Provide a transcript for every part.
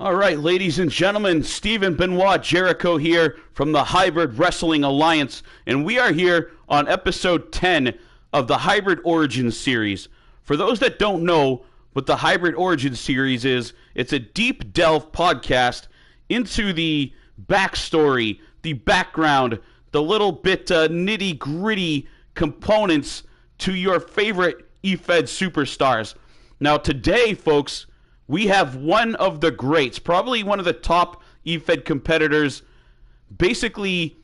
All right, ladies and gentlemen, Stephen Benoit Jericho here from the Hybrid Wrestling Alliance, and we are here on episode 10 of the Hybrid Origins series. For those that don't know what the Hybrid Origins series is, it's a deep delve podcast into the backstory, the background, the little bit nitty-gritty components to your favorite eFed superstars. Now today, folks, we have one of the greats, probably one of the top eFed competitors, basically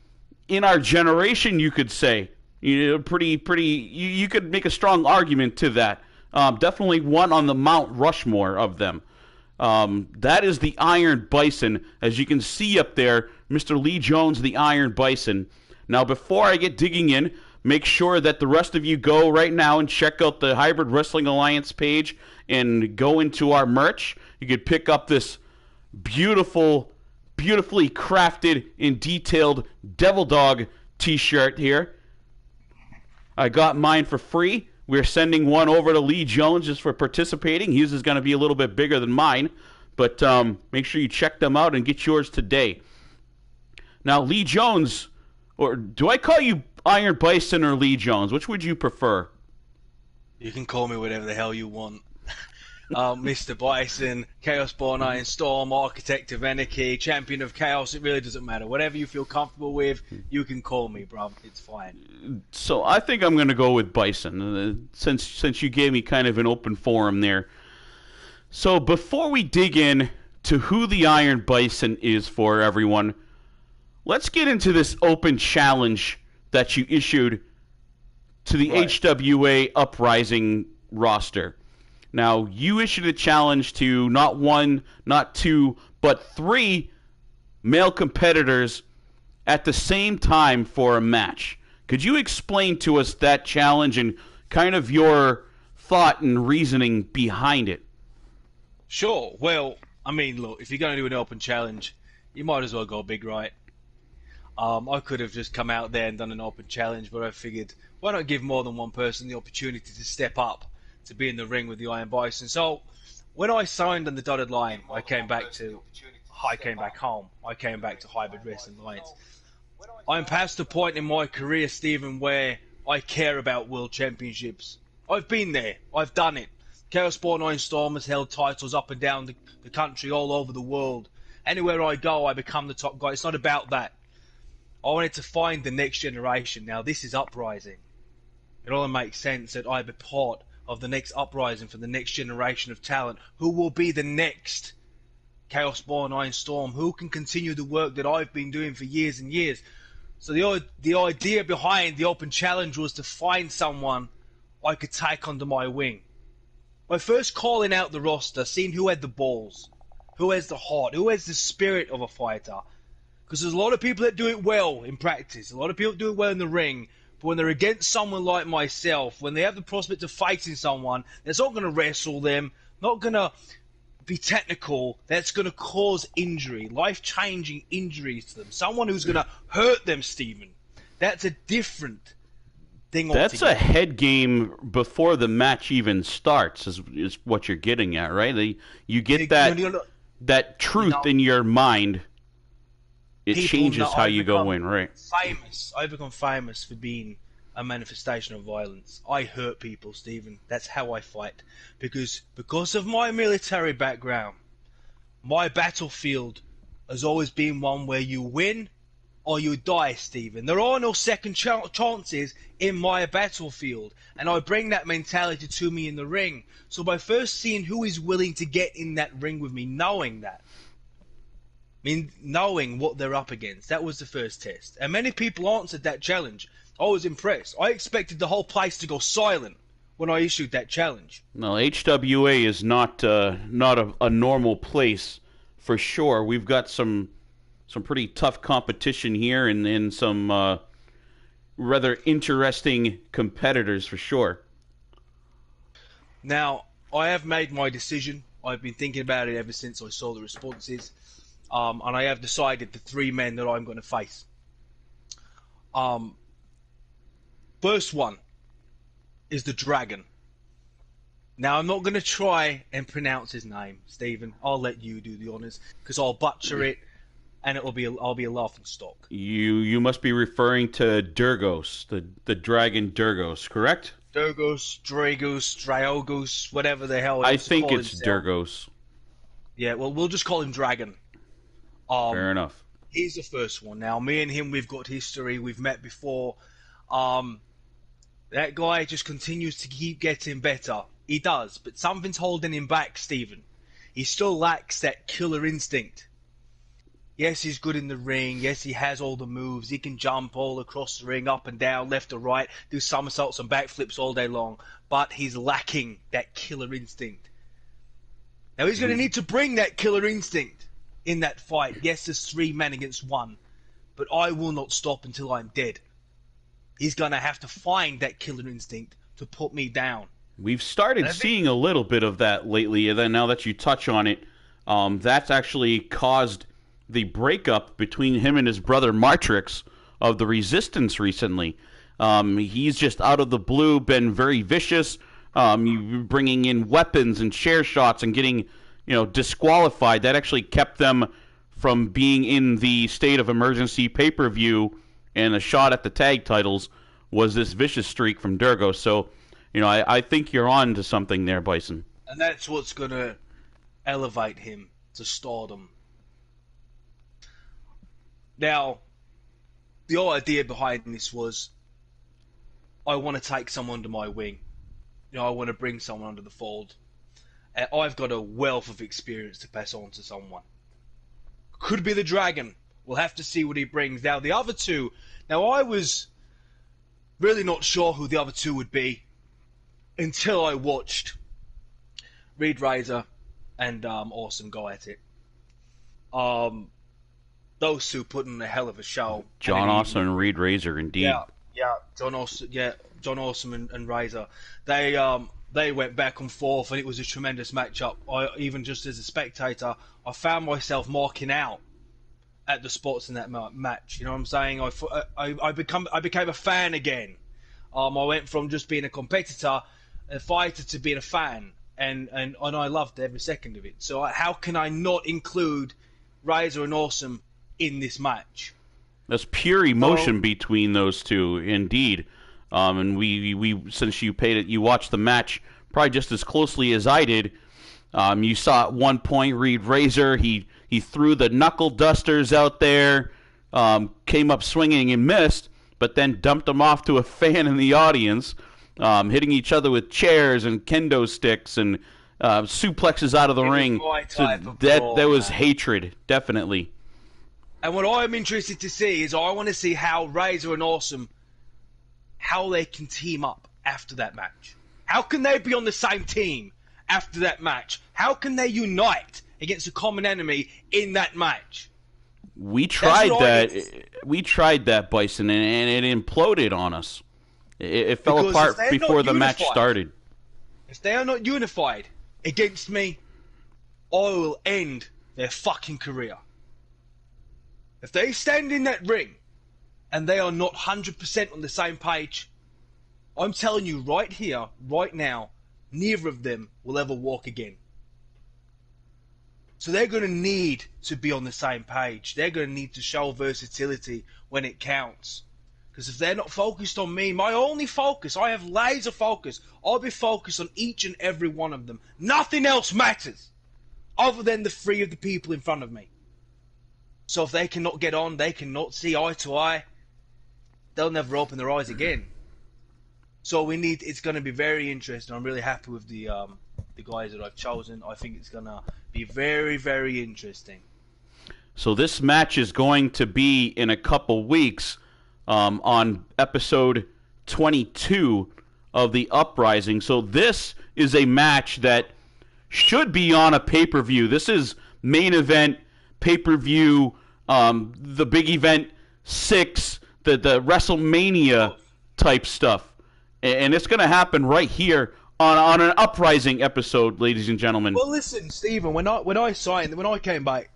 in our generation, you could say. You could make a strong argument to that. Definitely one on the Mount Rushmore of them. That is the Iron Bison. As you can see up there, Mr. Lee Jones, the Iron Bison. Now, before I get digging in, make sure that the rest of you go right now and check out the Hybrid Wrestling Alliance page and go into our merch. You can pick up this beautifully crafted and detailed Devil Dog t-shirt here. I got mine for free. We're sending one over to Lee Jones just for participating. His is going to be a little bit bigger than mine, but make sure you check them out and get yours today. Now, Lee Jones, or do I call you Iron Bison or Lee Jones? Which would you prefer? You can call me whatever the hell you want. Mr. Bison, Chaos Born Iron Storm, Architect of Anarchy, Champion of Chaos, it really doesn't matter. Whatever you feel comfortable with, you can call me, bruv. It's fine. So I think I'm going to go with Bison, since you gave me kind of an open forum there. So before we dig in to who the Iron Bison is for everyone, let's get into this open challenge that you issued to the HWA Uprising roster. Now, you issued a challenge to not one, not two, but three male competitors at the same time for a match. Could you explain to us that challenge and kind of your thought and reasoning behind it? Sure. Well, I mean, look, if you're going to do an open challenge, you might as well go big, right? I could have just come out there and done an open challenge, but I figured, why not give more than one person the opportunity to step up to be in the ring with the Iron Bison? So when I signed on the dotted line, I came back home. I came back to Hybrid Wrestling Alliance. I'm past the point in my career, Stephen, where I care about world championships. I've been there. I've done it. Chaos Born Iron Storm has held titles up and down the country, all over the world. Anywhere I go, I become the top guy. It's not about that. I wanted to find the next generation. Now, this is Uprising. It all makes sense that I be part of the next Uprising for the next generation of talent. Who will be the next Chaos Born Iron Storm? Who can continue the work that I've been doing for years and years? So the idea behind the open challenge was to find someone I could take under my wing. By first calling out the roster, seeing who had the balls, who has the heart, who has the spirit of a fighter. Because there's a lot of people that do it well in practice. A lot of people do it well in the ring. But when they're against someone like myself, when they have the prospect of fighting someone that's not going to wrestle them, not going to be technical, that's going to cause injury, life-changing injuries to them. Someone who's going to hurt them, Stephen. That's a different thing altogether. That's a head game before the match even starts, is what you're getting at, right? You get that truth in your mind. It changes how you go in, right? I've become famous for being a manifestation of violence. I hurt people, Stephen. That's how I fight. Because of my military background, my battlefield has always been one where you win or you die, Stephen. There are no second chances in my battlefield. And I bring that mentality to me in the ring. So by first seeing who is willing to get in that ring with me, knowing what they're up against. That was the first test. And many people answered that challenge. I was impressed. I expected the whole place to go silent when I issued that challenge. No, HWA is not a normal place for sure. We've got some pretty tough competition here and some rather interesting competitors for sure. Now, I have made my decision. I've been thinking about it ever since I saw the responses. And I have decided the three men that I'm going to face. First one is the Dragon. Now, I'm not going to try and pronounce his name, Stephen. I'll let you do the honors, because I'll butcher it, and I'll be a laughing stock. You must be referring to Durgos, the dragon Durgos, correct? Durgos, Dragos, whatever the hell. I think it's Durgos. Yeah, well, we'll just call him Dragon. Fair enough. He's the first one. Now, me and him, we've got history. We've met before. That guy just continues to keep getting better. He does, but something's holding him back, Stephen. He still lacks that killer instinct. Yes, he's good in the ring. Yes, he has all the moves. He can jump all across the ring, up and down, left to right, do somersaults and backflips all day long. But he's lacking that killer instinct. Now, he's going to need to bring that killer instinct in that fight. Yes, there's 3 men against 1. But I will not stop until I'm dead. He's going to have to find that killer instinct to put me down. We've started seeing a little bit of that lately, and then now that you touch on it, that's actually caused the breakup between him and his brother Martrix of the Resistance recently. He's just out of the blue been very vicious, bringing in weapons and chair shots and getting, disqualified. That actually kept them from being in the state of emergency pay-per-view, and a shot at the tag titles was this vicious streak from Durgo. So, I think you're on to something there, Bison. And that's what's going to elevate him to stardom. Now, the whole idea behind this was, I want to take someone under my wing. I want to bring someone under the fold. And I've got a wealth of experience to pass on to someone. Could be the Dragon. We'll have to see what he brings. Now, the other two... Now, I was really not sure who the other two would be until I watched Reed Razor and Awesome go at it. Those two put in a hell of a show. John Awesome and Reed Razor, indeed. Yeah, John Awesome and Razor. They went back and forth, and it was a tremendous matchup. Even just as a spectator, I found myself marking out at the spots in that match. You know what I'm saying? I became a fan again. I went from just being a competitor, a fighter, to being a fan, and I loved every second of it. So how can I not include Razor and Awesome in this match? There's pure emotion between those two, indeed. And we since you watched the match probably just as closely as I did. You saw at one point Reed Razor, he threw the knuckle dusters out there, came up swinging and missed, but then dumped them off to a fan in the audience, hitting each other with chairs and kendo sticks and suplexes out of the ring. So that was hatred, definitely. And what I'm interested to see is I want to see how Razor and Awesome, how they can team up after that match. How can they be on the same team after that match? How can they unite against a common enemy in that match? We tried that. We tried that, Bison, and it imploded on us. It fell apart before the match started. If they are not unified against me, I will end their fucking career. If they stand in that ring and they are not 100% on the same page, I'm telling you right here, right now, neither of them will ever walk again. So they're going to need to be on the same page. They're going to need to show versatility when it counts. Because if they're not focused on me, my only focus, I have laser focus. I'll be focused on each and every one of them. Nothing else matters other than the 3 of the people in front of me. So if they cannot get on, they cannot see eye to eye, they'll never open their eyes again. So it's going to be very interesting. I'm really happy with the guys that I've chosen. I think it's going to be very, very interesting. So this match is going to be in a couple weeks on episode 22 of the Uprising. So this is a match that should be on a pay-per-view. This is main event, pay-per-view, the big event 6, the WrestleMania type stuff. And it's going to happen right here on an Uprising episode, ladies and gentlemen. Well, listen, Stephen, when I came back,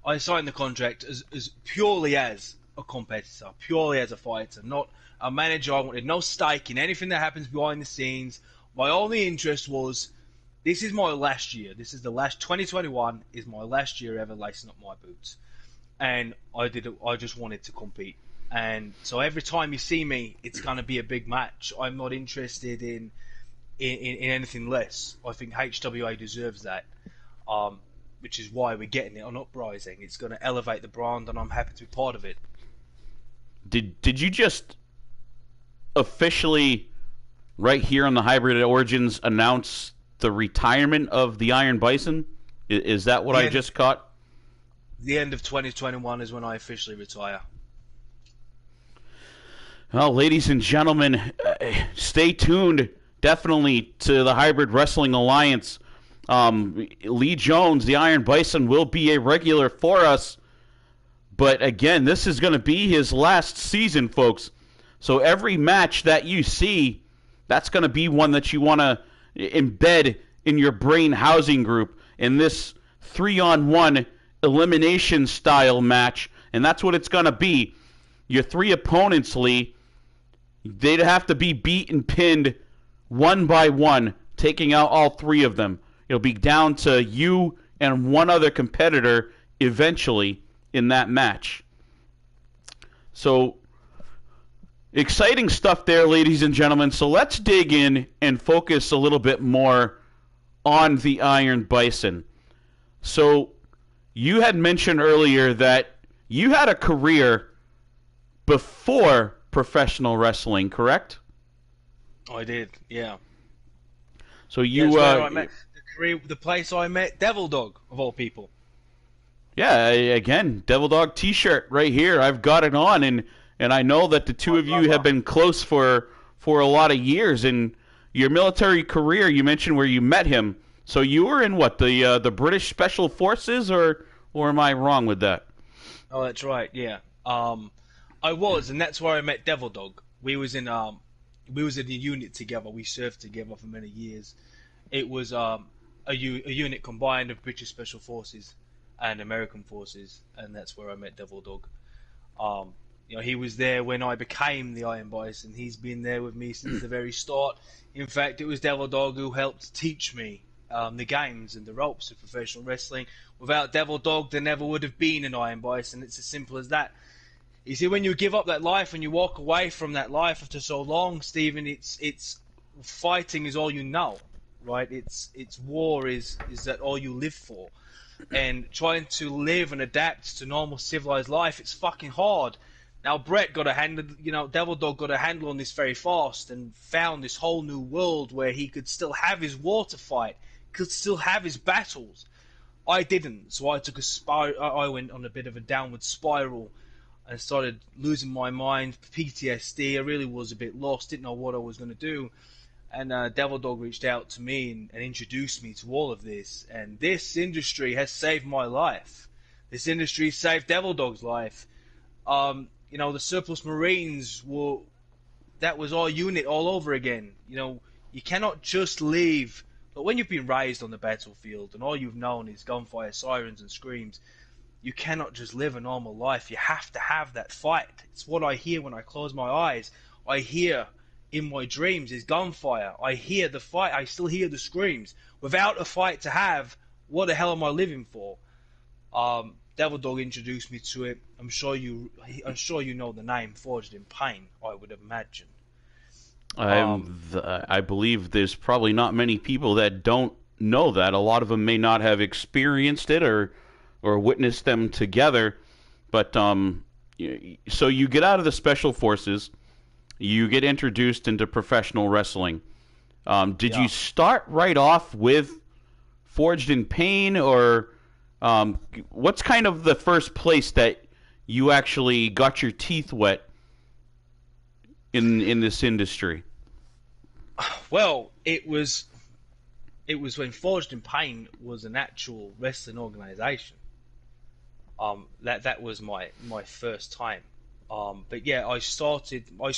I signed the contract as purely as a competitor, purely as a fighter, not a manager. I wanted no stake in anything that happens behind the scenes. My only interest was this is my last year. This is the last 2021 is my last year ever lacing up my boots, and I just wanted to compete. And so every time you see me, it's gonna be a big match. I'm not interested in anything less. I think HWA deserves that, which is why we're getting it on Uprising. It's going to elevate the brand, and I'm happy to be part of it. Did you just officially, right here on the Hybrid Origins, announce the retirement of the Iron Bison? Is that what I just caught? The end of 2021 is when I officially retire. Well, ladies and gentlemen, stay tuned definitely to the Hybrid Wrestling Alliance. Lee Jones, the Iron Bison, will be a regular for us. But again, this is going to be his last season, folks. So every match that you see, that's going to be one that you want to embed in your brain housing group in this 3-on-1 elimination style match. And that's what it's going to be. Your three opponents, Lee, they'd have to be beat and pinned one by one, taking out all three of them. It'll be down to you and one other competitor eventually in that match. So, exciting stuff there, ladies and gentlemen. So let's dig in and focus a little bit more on the Iron Bison. So, you had mentioned earlier that you had a career before professional wrestling, correct? I did, yeah. So you, where I met the place I met Devil Dog, of all people. Yeah, again, Devil Dog T-shirt right here. I've got it on, and I know that the two of you have been close for a lot of years. And your military career, you mentioned where you met him. So you were in what, the British Special Forces, or am I wrong with that? Oh, that's right. Yeah. I was, and that's where I met Devil Dog. We was in a unit together. We served together for many years. It was a unit combined of British Special Forces and American Forces, and that's where I met Devil Dog. He was there when I became the Iron Bison. He's been there with me since the very start. In fact, it was Devil Dog who helped teach me the games and the ropes of professional wrestling. Without Devil Dog, there never would have been an Iron Bison. It's as simple as that. You see, when you give up that life and you walk away from that life after so long, Stephen, it's fighting is all you know, right? It's war is that all you live for, and trying to live and adapt to normal civilized life, it's fucking hard. Now Brett got a handle, Devil Dog got a handle on this very fast and found this whole new world where he could still have his war to fight, could still have his battles. I didn't, so I took I went on a bit of a downward spiral. I started losing my mind, PTSD. I really was a bit lost, didn't know what I was going to do. And Devil Dog reached out to me and introduced me to all of this. And this industry has saved my life. This industry saved Devil Dog's life. The Surplus Marines that was our unit all over again. You cannot just leave. But when you've been raised on the battlefield and all you've known is gunfire, sirens and screams, you cannot just live a normal life. You have to have that fight. It's what I hear when I close my eyes. I hear in my dreams is gunfire. I hear the fight. I still hear the screams. Without a fight to have, what the hell am I living for? Devil Dog introduced me to it. I'm sure you know the name Forged in Pain, I would imagine. I believe there's probably not many people that don't know that. A lot of them may not have experienced it or witnessed them together. But so you get out of the Special Forces, you get introduced into professional wrestling. Did you start right off with Forged in Pain, or what's kind of the first place that you actually got your teeth wet in this industry? Well, it was when Forged in Pain was an actual wrestling organization. That was my first time. But yeah, I started my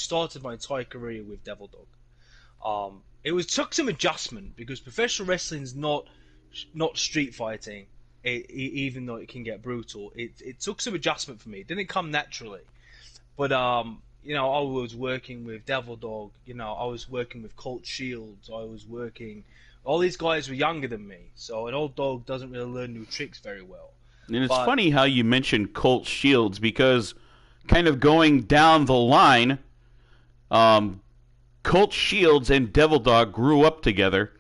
entire career with Devil Dog. It took some adjustment because professional wrestling's not street fighting, even though it can get brutal. It took some adjustment for me. It didn't come naturally. But I was working with Devil Dog. I was working with Colt Shields. I was working All these guys were younger than me, so an old dog doesn't really learn new tricks very well. And it's But funny how you mentioned Colt Shields because kind of going down the line, Colt Shields and Devil Dog grew up together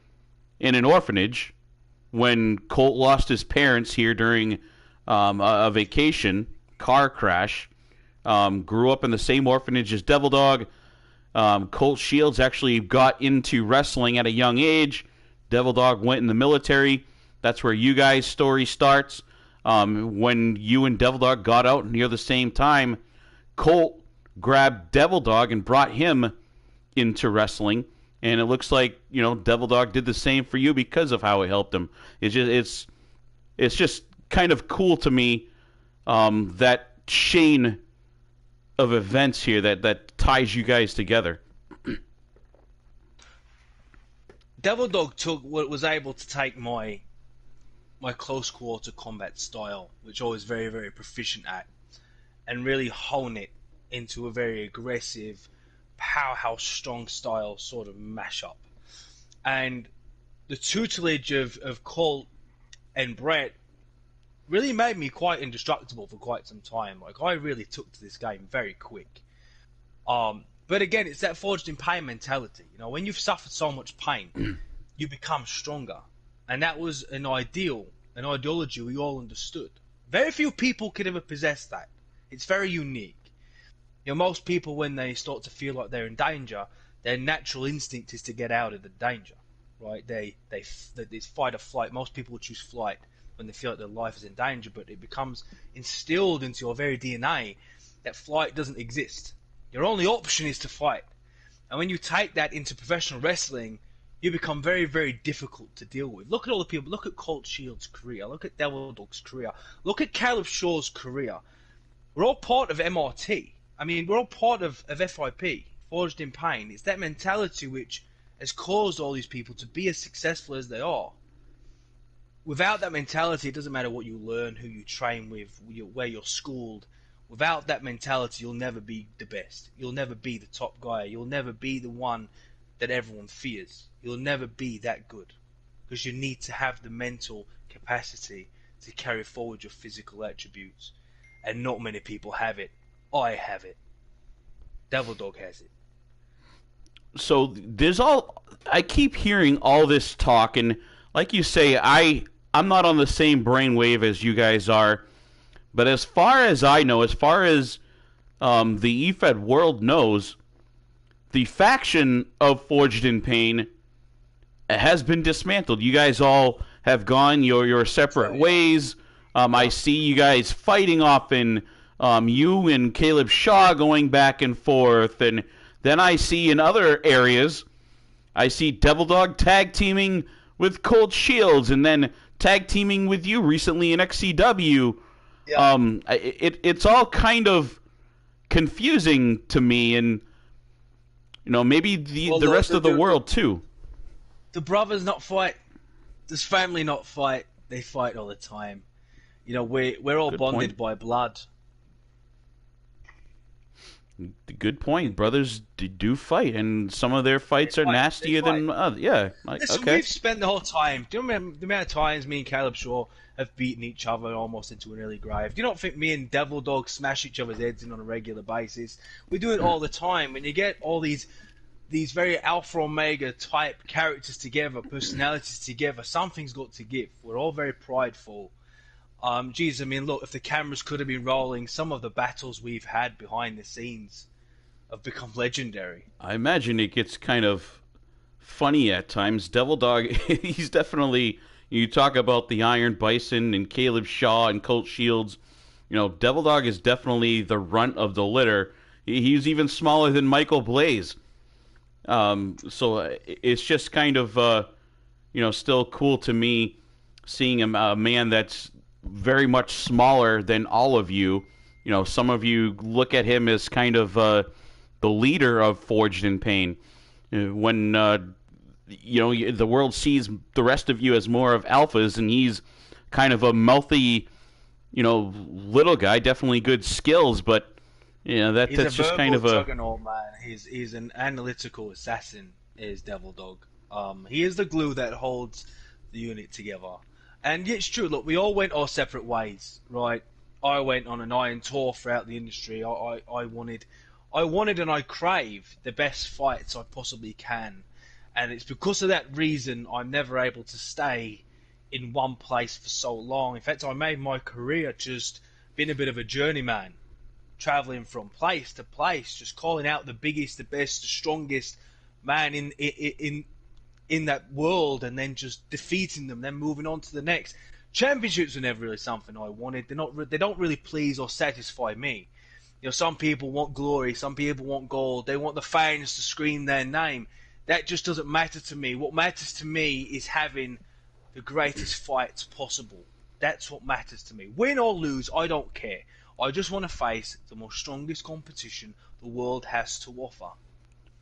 in an orphanage when Colt lost his parents here during a vacation car crash. Grew up in the same orphanage as Devil Dog. Colt Shields actually got into wrestling at a young age. Devil Dog went in the military. That's where you guys' story starts. When you and Devil Dog got out near the same time, Colt grabbed Devil Dog and brought him into wrestling. And it looks like, Devil Dog did the same for you because of how it helped him. It's just kind of cool to me, that chain of events here that ties you guys together. Devil Dog was able to take my close quarter combat style, which I was very, very proficient at, and really hone it into a very aggressive, powerhouse, strong style sort of mashup. And the tutelage of Colt and Brett really made me quite indestructible for quite some time. Like, I really took to this game very quick. But again, it's that forged in pain mentality. When you've suffered so much pain, you become stronger. And that was an ideology we all understood. Very few people could ever possess that. It's very unique. Most people, when they start to feel like they're in danger, their natural instinct is to get out of the danger, right? It's fight or flight. Most people would choose flight when they feel like their life is in danger, but it becomes instilled into your very DNA that flight doesn't exist. Your only option is to fight. And when you take that into professional wrestling, you become very, very difficult to deal with. Look at all the people. Look at Colt Shields' career. Look at Devil Dog's career. Look at Caleb Shaw's career. We're all part of MRT. We're all part of FIP, Forged in Pain. It's that mentality which has caused all these people to be as successful as they are. Without that mentality, it doesn't matter what you learn, who you train with, where you're schooled. Without that mentality, you'll never be the best. You'll never be the top guy. You'll never be the one that everyone fears. You'll never be that good. Because you need to have the mental capacity to carry forward your physical attributes. And not many people have it. I have it. Devil Dog has it. So I keep hearing all this talk, and like you say, I'm not on the same brainwave as you guys are. But as far as I know, as far as the EFED world knows, the faction of Forged in Pain has been dismantled. You guys all have gone your separate ways. I see you guys fighting often. You and Caleb Shaw going back and forth. And then I see in other areas, I see Devil Dog tag teaming with Colt Shields and then tag teaming with you recently in XCW. Yeah. It's all kind of confusing to me, and maybe the rest of the world too. The brothers not fight. Does family not fight? They fight all the time. We're all bonded by blood. Good point. Brothers do fight, and some of their fights are nastier than others. Yeah. Listen, okay. We've spent the whole time. Do you remember the amount of times me and Caleb Shaw have beaten each other almost into an early grave? Do you not think me and Devil Dog smash each other's heads in on a regular basis? We do it all the time. When you get all these very alpha omega type characters together, personalities together, something's got to give. We're all very prideful. Look, if the cameras could have been rolling, some of the battles we've had behind the scenes have become legendary. I imagine it gets kind of funny at times. Devil Dog, he's definitely, you talk about the Iron Bison and Caleb Shaw and Colt Shields, Devil Dog is definitely the runt of the litter. He's even smaller than Michael Blaze. So it's just kind of, still cool to me seeing him, a man that's very much smaller than all of you. Some of you look at him as kind of the leader of Forged in Pain. When the world sees the rest of you as more of alphas, and he's kind of a mouthy, little guy. Definitely good skills, but that's just kind of a juggernaut, man. He's an analytical assassin. Is Devil Dog. He is the glue that holds the unit together. And yeah, it's true. Look, we all went our separate ways, right? I went on an iron tour throughout the industry. I wanted and I crave the best fights I possibly can, and it's because of that reason I'm never able to stay in one place for so long. In fact, I made my career just being a bit of a journeyman, traveling from place to place, just calling out the biggest, the best, the strongest man in that world, and then just defeating them, then moving on to the next. Championships were never really something I wanted. They don't really please or satisfy me. You know, some people want glory, some people want gold. They want the fans to scream their name. That just doesn't matter to me. What matters to me is having the greatest fights possible. That's what matters to me. Win or lose, I don't care. I just want to face the most strongest competition the world has to offer.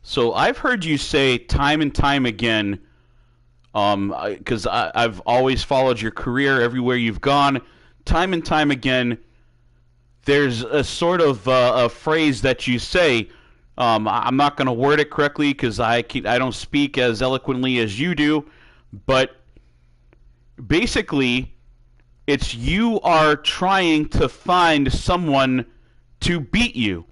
So I've heard you say time and time again, because I've always followed your career everywhere you've gone, time and time again, there's a sort of a phrase that you say. I'm not going to word it correctly because I don't speak as eloquently as you do, but basically, it's you are trying to find someone to beat you.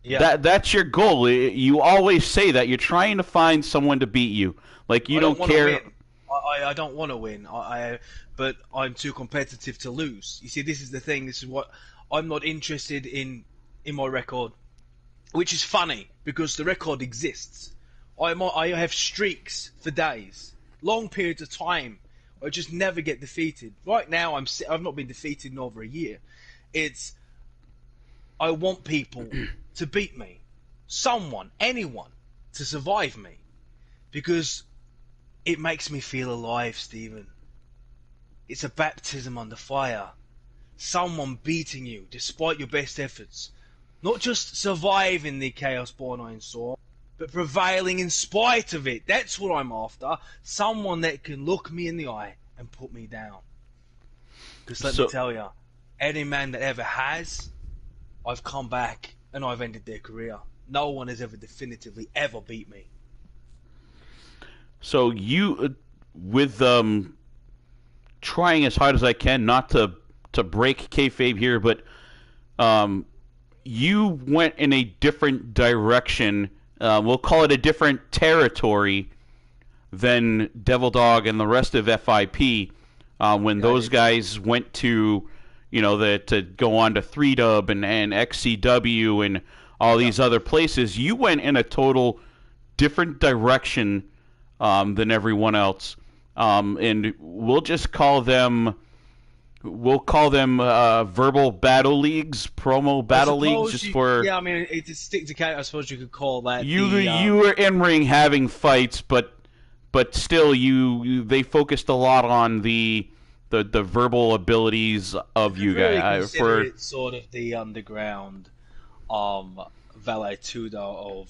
Yeah. That's your goal. You always say that you're trying to find someone to beat you. Like you don't care. I don't want to win. But I'm too competitive to lose. You see, this is the thing. This is what I'm not interested in my record, which is funny because the record exists. I have streaks for days, long periods of time. I just never get defeated. Right now, I've not been defeated in over a year. I want people to beat me, someone, anyone, to survive me, because it makes me feel alive, Stephen. It's a baptism under fire. Someone beating you despite your best efforts. Not just surviving the chaos born I saw, but prevailing in spite of it. That's what I'm after. Someone that can look me in the eye and put me down. Because let me tell you, any man that ever has, I've come back and I've ended their career. No one has ever definitively ever beat me. So you, with trying as hard as I can not to break kayfabe here, but you went in a different direction. We'll call it a different territory than Devil Dog and the rest of FIP. When those guys went to, to go on to 3Dub and XCW and all these other places, you went in a total different direction than everyone else. And we'll just call them verbal battle leagues, promo battle leagues, just for. Yeah, I mean, to stick to I suppose you could call that. You were in ring having fights, but still, they focused a lot on the verbal abilities of you guys. It's sort of the underground valet tudo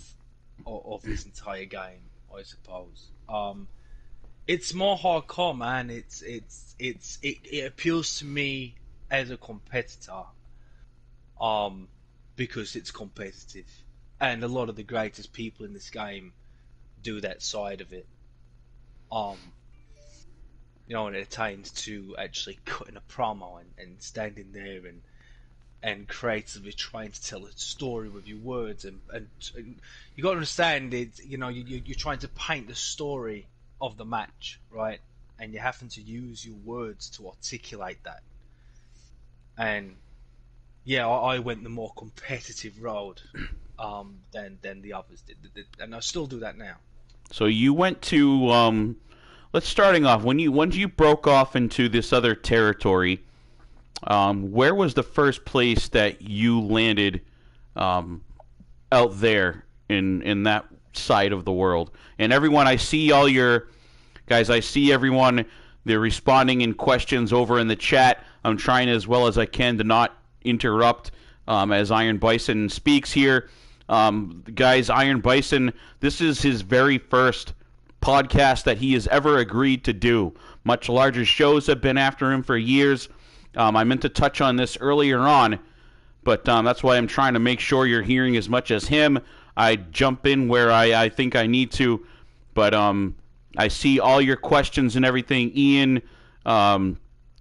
of this entire game, I suppose. It's more hardcore, man. It appeals to me as a competitor, because it's competitive, and a lot of the greatest people in this game do that side of it. When it attains to actually cutting a promo and standing there and creatively trying to tell a story with your words, and you got to understand it. You're trying to paint the story of the match, right? And you're having to use your words to articulate that. And yeah, I went the more competitive road than the others did, and I still do that now. So you went to starting off when you broke off into this other territory. Where was the first place that you landed out there in that side of the world? And everyone, I see all your guys. I see everyone. They're responding in questions over in the chat. I'm trying as well as I can to not interrupt as Iron Bison speaks here. Guys, Iron Bison, this is his very first podcast that he has ever agreed to do. Much larger shows have been after him for years. I meant to touch on this earlier on, but that's why I'm trying to make sure you're hearing as much as him. I jump in where I think I need to, but I see all your questions and everything. Ian,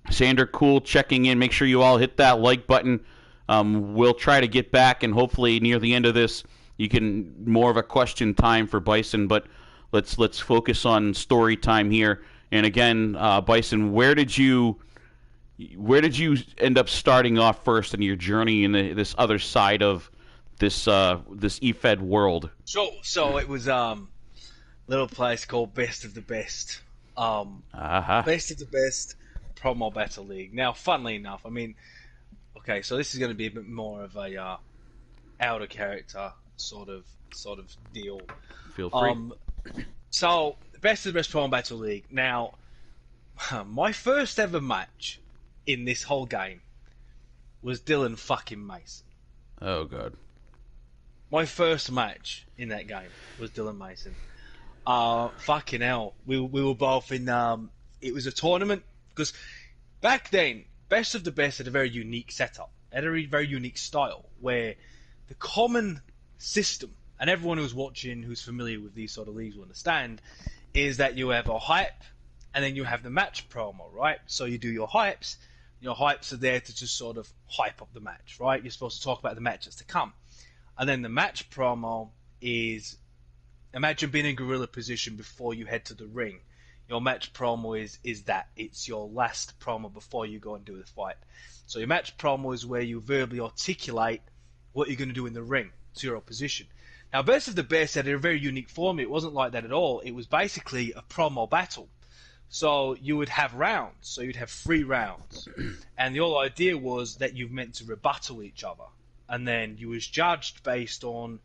Sander Cool checking in. Make sure you all hit that like button. We'll try to get back, and hopefully near the end of this, you can more of a question time for Bison. But let's focus on story time here. And again, Bison, where did you end up starting off first in your journey in this other side of this EFED world? So it was little place called Best of the Best. Best of the Best Promo Battle League. Now, funnily enough, I mean, okay, so this is going to be a bit more of a outer character sort of deal. Feel free. So Best of the Best Promo Battle League. Now, my first ever match in this whole game was Dylan fucking Mason. Oh god. My first match in that game was Dylan Mason. Fucking hell. We were both in, it was a tournament, because back then, Best of the Best had a very unique setup, had a very unique style, where the common system, and everyone who's watching, who's familiar with these sort of leagues will understand, is that you have a hype, and then you have the match promo, right? So you do your hypes. Your hypes are there to just sort of hype up the match, right? You're supposed to talk about the match that's to come. And then the match promo is, imagine being in gorilla position before you head to the ring. Your match promo is that. It's your last promo before you go and do the fight. So your match promo is where you verbally articulate what you're going to do in the ring to your opposition. Now, Best of the Best had a very unique format. It wasn't like that at all. It was basically a promo battle. So you would have rounds. So you'd have 3 rounds. And the whole idea was that you meant to rebuttal each other. And then you was judged based on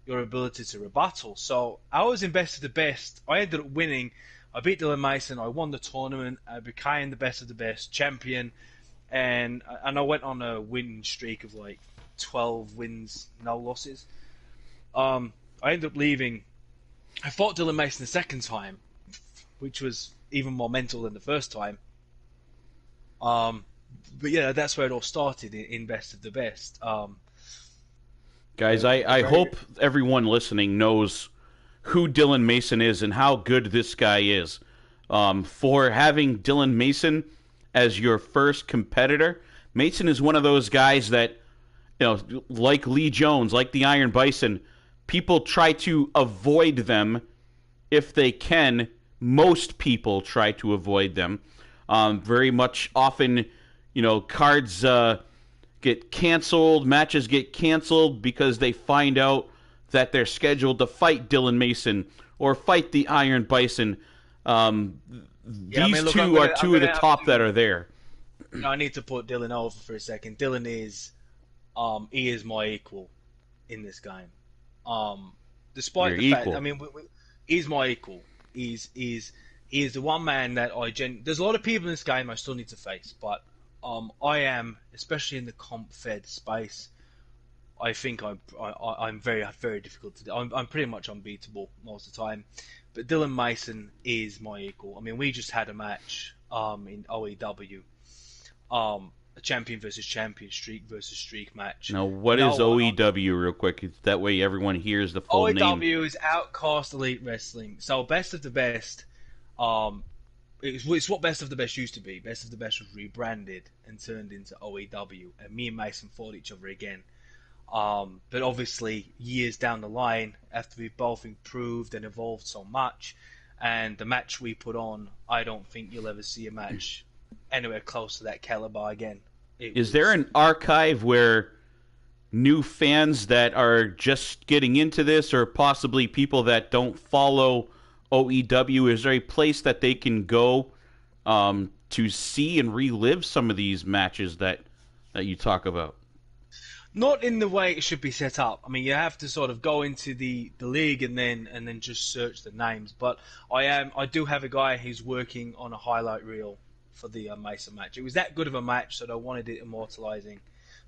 your ability to rebuttal. So I was in Best of the Best. I ended up winning. I beat Dylan Mason. I won the tournament. I became the Best of the Best champion. And I went on a win streak of like 12 wins, no losses. I ended up leaving. I fought Dylan Mason the second time, which was even more mental than the first time. But yeah, that's where it all started in Best of the Best. Guys, I hope everyone listening knows who Dylan Mason is and how good this guy is. For having Dylan Mason as your first competitor, Mason is one of those guys that, like Lee Jones, like the Iron Bison, people try to avoid them if they can. Most people try to avoid them. Very much often, cards get canceled, matches get canceled because they find out that they're scheduled to fight Dylan Mason or fight the Iron Bison. These two are two of the top that are there. I need to put Dylan over for a second. Dylan is, he is my equal in this game. Despite the fact, I mean, he's my equal. He is the one man that there's a lot of people in this game I still need to face, but I am, especially in the comp fed space, I think I'm very, very difficult to do. I'm pretty much unbeatable most of the time. But Dylan Mason is my equal. I mean, we just had a match in OEW, a champion versus champion, streak versus streak match. Now, what is OEW, real quick? That way everyone hears the full name. OEW is Outcast Elite Wrestling. So Best of the Best, it's what Best of the Best used to be. Best of the Best was rebranded and turned into OEW, and me and Mason fought each other again. But obviously, years down the line, after we've both improved and evolved so much, and the match we put on, I don't think you'll ever see a match anywhere close to that caliber again. Is there an archive where new fans that are just getting into this, or possibly people that don't follow OEW, is there a place that they can go to see and relive some of these matches that you talk about? Not in the way it should be set up. I mean, you have to sort of go into the league and then just search the names. But I do have a guy who's working on a highlight reel for the Mason match. It was that good of a match that I wanted it immortalizing,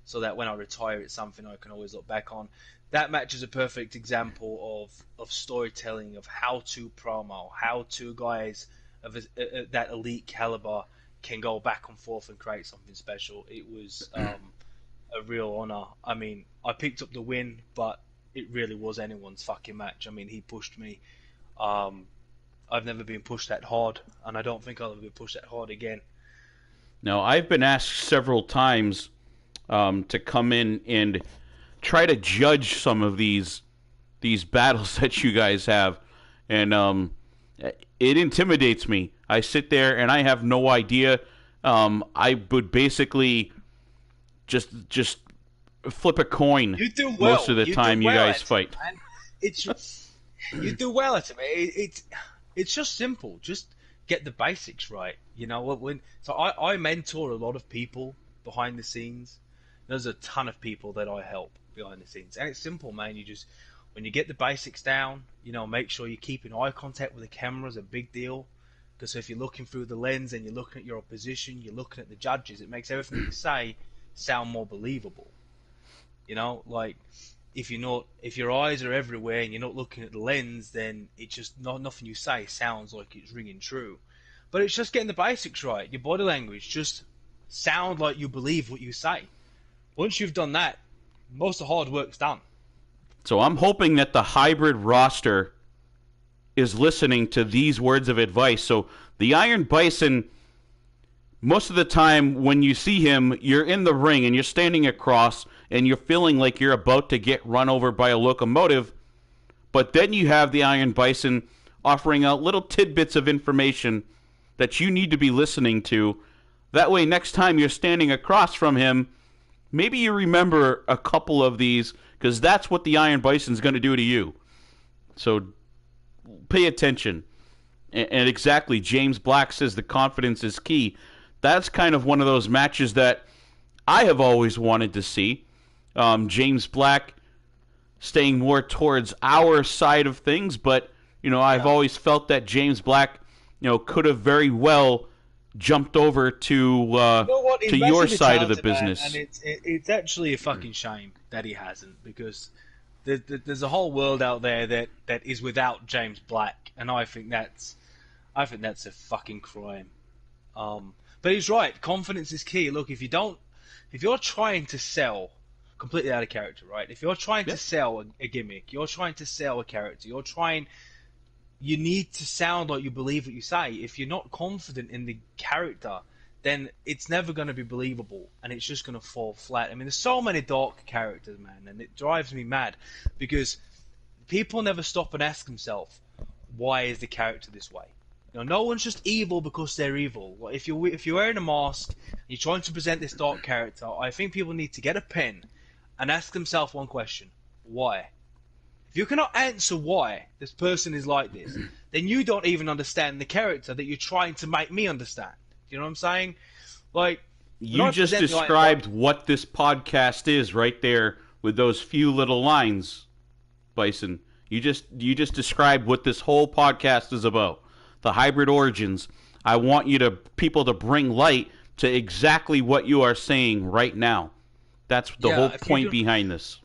so that when I retire, it's something I can always look back on. That match is a perfect example of storytelling, of how to promo, how two guys of that elite caliber can go back and forth and create something special. It was a real honor. I mean, I picked up the win, but it really was anyone's fucking match. I mean, he pushed me. I've never been pushed that hard, and I don't think I'll ever be pushed that hard again. Now, I've been asked several times to come in and try to judge some of these battles that you guys have, and it intimidates me. I sit there and I have no idea. I would basically just flip a coin You do well. most of the time you guys fight. Man. It's you do well at it. It's just simple. Just get the basics right. You know, I mentor a lot of people behind the scenes. There's a ton of people that I help behind the scenes, and it's simple, man. When you get the basics down, make sure you're keeping eye contact with the camera is a big deal. Because if you're looking through the lens and you're looking at your opposition, you're looking at the judges, it makes everything you say sound more believable. Like if your eyes are everywhere and you're not looking at the lens, then it's just nothing you say sounds like it's ringing true. But it's just getting the basics right. Your body language, just sound like you believe what you say. Once you've done that, most of the hard work's done. So I'm hoping that the hybrid roster is listening to these words of advice. So the Iron Bison, most of the time when you see him, you're in the ring and you're standing across and you're feeling like you're about to get run over by a locomotive. But then you have the Iron Bison offering out little tidbits of information that you need to be listening to. That way, next time you're standing across from him, maybe you remember a couple of these, because that's what the Iron Bison's going to do to you. So pay attention. And exactly, James Black says the confidence is key. That's kind of one of those matches that I have always wanted to see. James Black staying more towards our side of things, but I've always felt that James Black, could have very well jumped over to your side of the business. Man, and it's actually a fucking shame that he hasn't, because there's a whole world out there that is without James Black, and I think that's a fucking crime. But he's right. Confidence is key. Look, if you're trying to sell completely out of character, right? If you're trying to sell a gimmick, you're trying to sell a character, you need to sound like you believe what you say. If you're not confident in the character, then it's never going to be believable, and it's just going to fall flat. I mean, there's so many dark characters, man, and it drives me mad, because people never stop and ask themselves, why is the character this way? No one's just evil because they're evil. If you're wearing a mask and you're trying to present this dark character, I think people need to get a pen and ask themselves one question: why? If you cannot answer why this person is like this, then you don't even understand the character that you're trying to make me understand. You know what I'm saying? Like, you just described what this podcast is right there with those few little lines, Bison. You just described what this whole podcast is about. The hybrid origins. I want people to bring light to exactly what you are saying right now. That's the whole point behind this.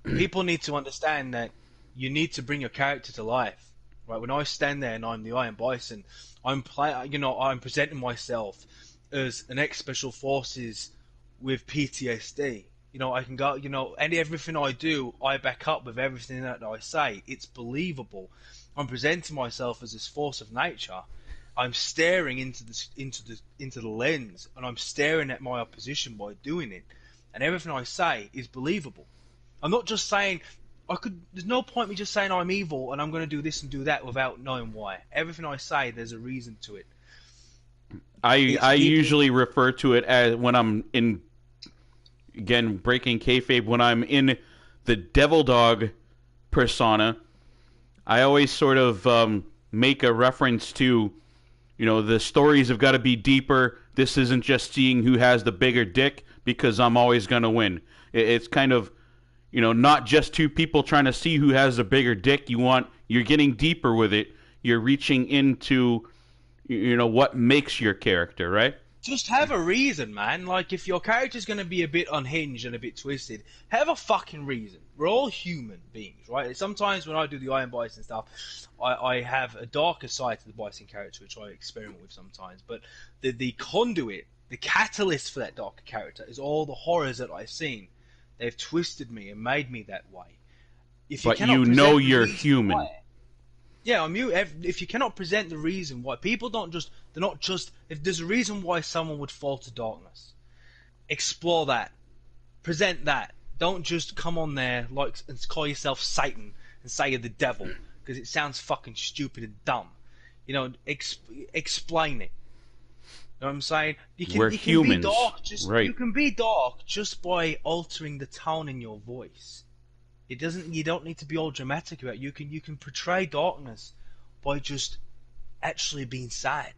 People need to understand that you need to bring your character to life, right? When I stand there and I'm the Iron Bison, I'm presenting myself as an ex-special forces with PTSD. I can go, and everything I do, I back up with everything that I say. It's believable. I'm presenting myself as this force of nature. I'm staring into the lens, and I'm staring at my opposition by doing it. And everything I say is believable. I'm not just saying, there's no point me just saying I'm evil and I'm going to do this and do that without knowing why. Everything I say, there's a reason to it. I usually refer to it as, when I'm in, again, breaking kayfabe, when I'm in the devil dog persona, I always sort of make a reference to, the stories have got to be deeper. This isn't just seeing who has the bigger dick, because I'm always going to win. It's kind of, not just two people trying to see who has the bigger dick. You're getting deeper with it. You're reaching into, what makes your character, right? Just have a reason, man. Like, if your character's going to be a bit unhinged and a bit twisted, have a fucking reason. We're all human beings, right? Sometimes when I do the Iron Bison stuff, I have a darker side to the Bison character, which I experiment with sometimes. But the conduit, the catalyst for that darker character is all the horrors that I've seen. They've twisted me and made me that way. But you're human. Yeah, on mute. If you cannot present the reason why people they're not just. If there's a reason why someone would fall to darkness, explore that, present that. Don't just come on there and call yourself Satan and say you're the devil because it sounds fucking stupid and dumb. You know, explain it. You know what I'm saying? We're humans, be dark. right? You can be dark just by altering the tone in your voice. It doesn't. You don't need to be all dramatic about it. You can portray darkness by just actually being sad,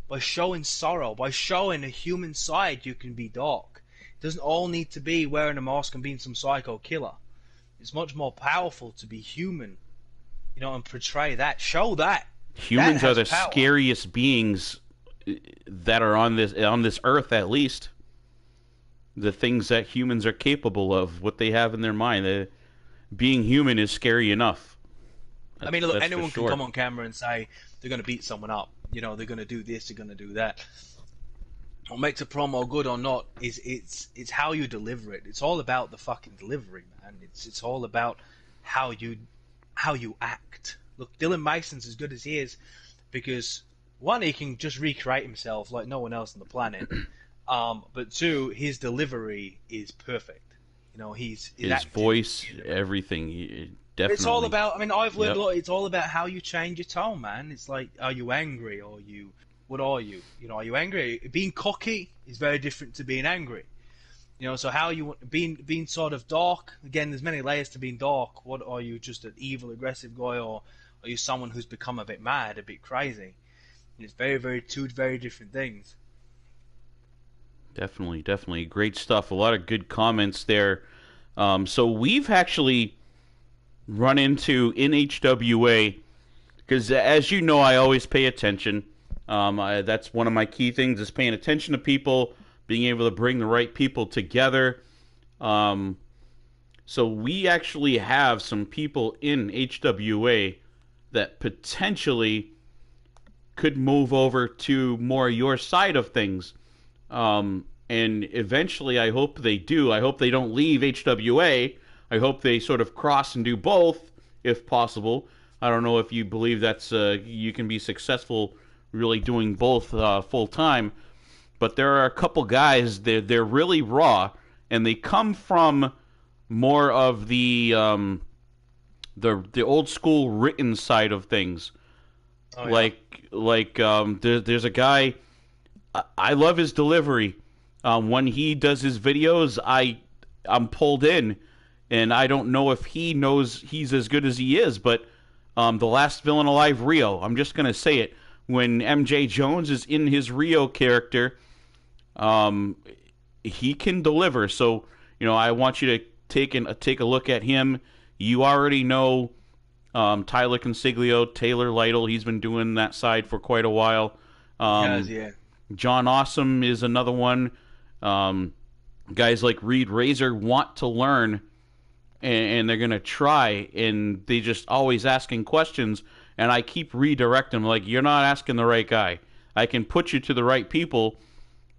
by showing sorrow, by showing a human side. You can be dark. It doesn't all need to be wearing a mask and being some psycho killer. It's much more powerful to be human, you know, and portray that. Show that. Humans that are the power. scariest beings that are on this earth, at least. The things that humans are capable of, what they have in their mind. Being human is scary enough. I mean, look, anyone can come on camera and say they're going to beat someone up. You know, they're going to do this, they're going to do that. What makes a promo good or not is it's how you deliver it. It's all about the fucking delivery, man. It's all about how you act. Look, Dylan Mason's as good as he is because one, he can just recreate himself like no one else on the planet. But two, his delivery is perfect. You know, his voice, everything. Definitely. It's all about. I mean, I've learned a lot. It's all about how you change your tone, man. It's like, are you angry or you? What are you? You know, are you angry? Being cocky is very different to being angry. You know, so how you being sort of dark. Again, there's many layers to being dark. What are you? Just an evil, aggressive guy, or are you someone who's become a bit mad, a bit crazy? And it's two very different things. Definitely. Great stuff. A lot of good comments there. So we've actually run into in HWA, because as you know, I always pay attention. That's one of my key things, is paying attention to people, being able to bring the right people together. So we actually have some people in HWA that potentially could move over to more your side of things. And eventually, I hope they do. I hope they don't leave HWA. I hope they sort of cross and do both, if possible. I don't know if you believe that's you can be successful really doing both full time, but there are a couple guys. They're really raw, and they come from more of the old school written side of things. Oh, yeah. There's a guy. I love his delivery. When he does his videos, I'm pulled in, and I don't know if he knows he's as good as he is, but the last Villain Alive Rio, I'm just going to say it, when MJ Jones is in his Rio character, he can deliver. So, you know, I want you to take a look at him. You already know Tyler Consiglio, Taylor Lytle. He's been doing that side for quite a while. Yeah. John Awesome is another one. Guys like Reed Razor want to learn, and they're going to try, and they just always asking questions, and I keep redirecting them, like, you're not asking the right guy. I can put you to the right people.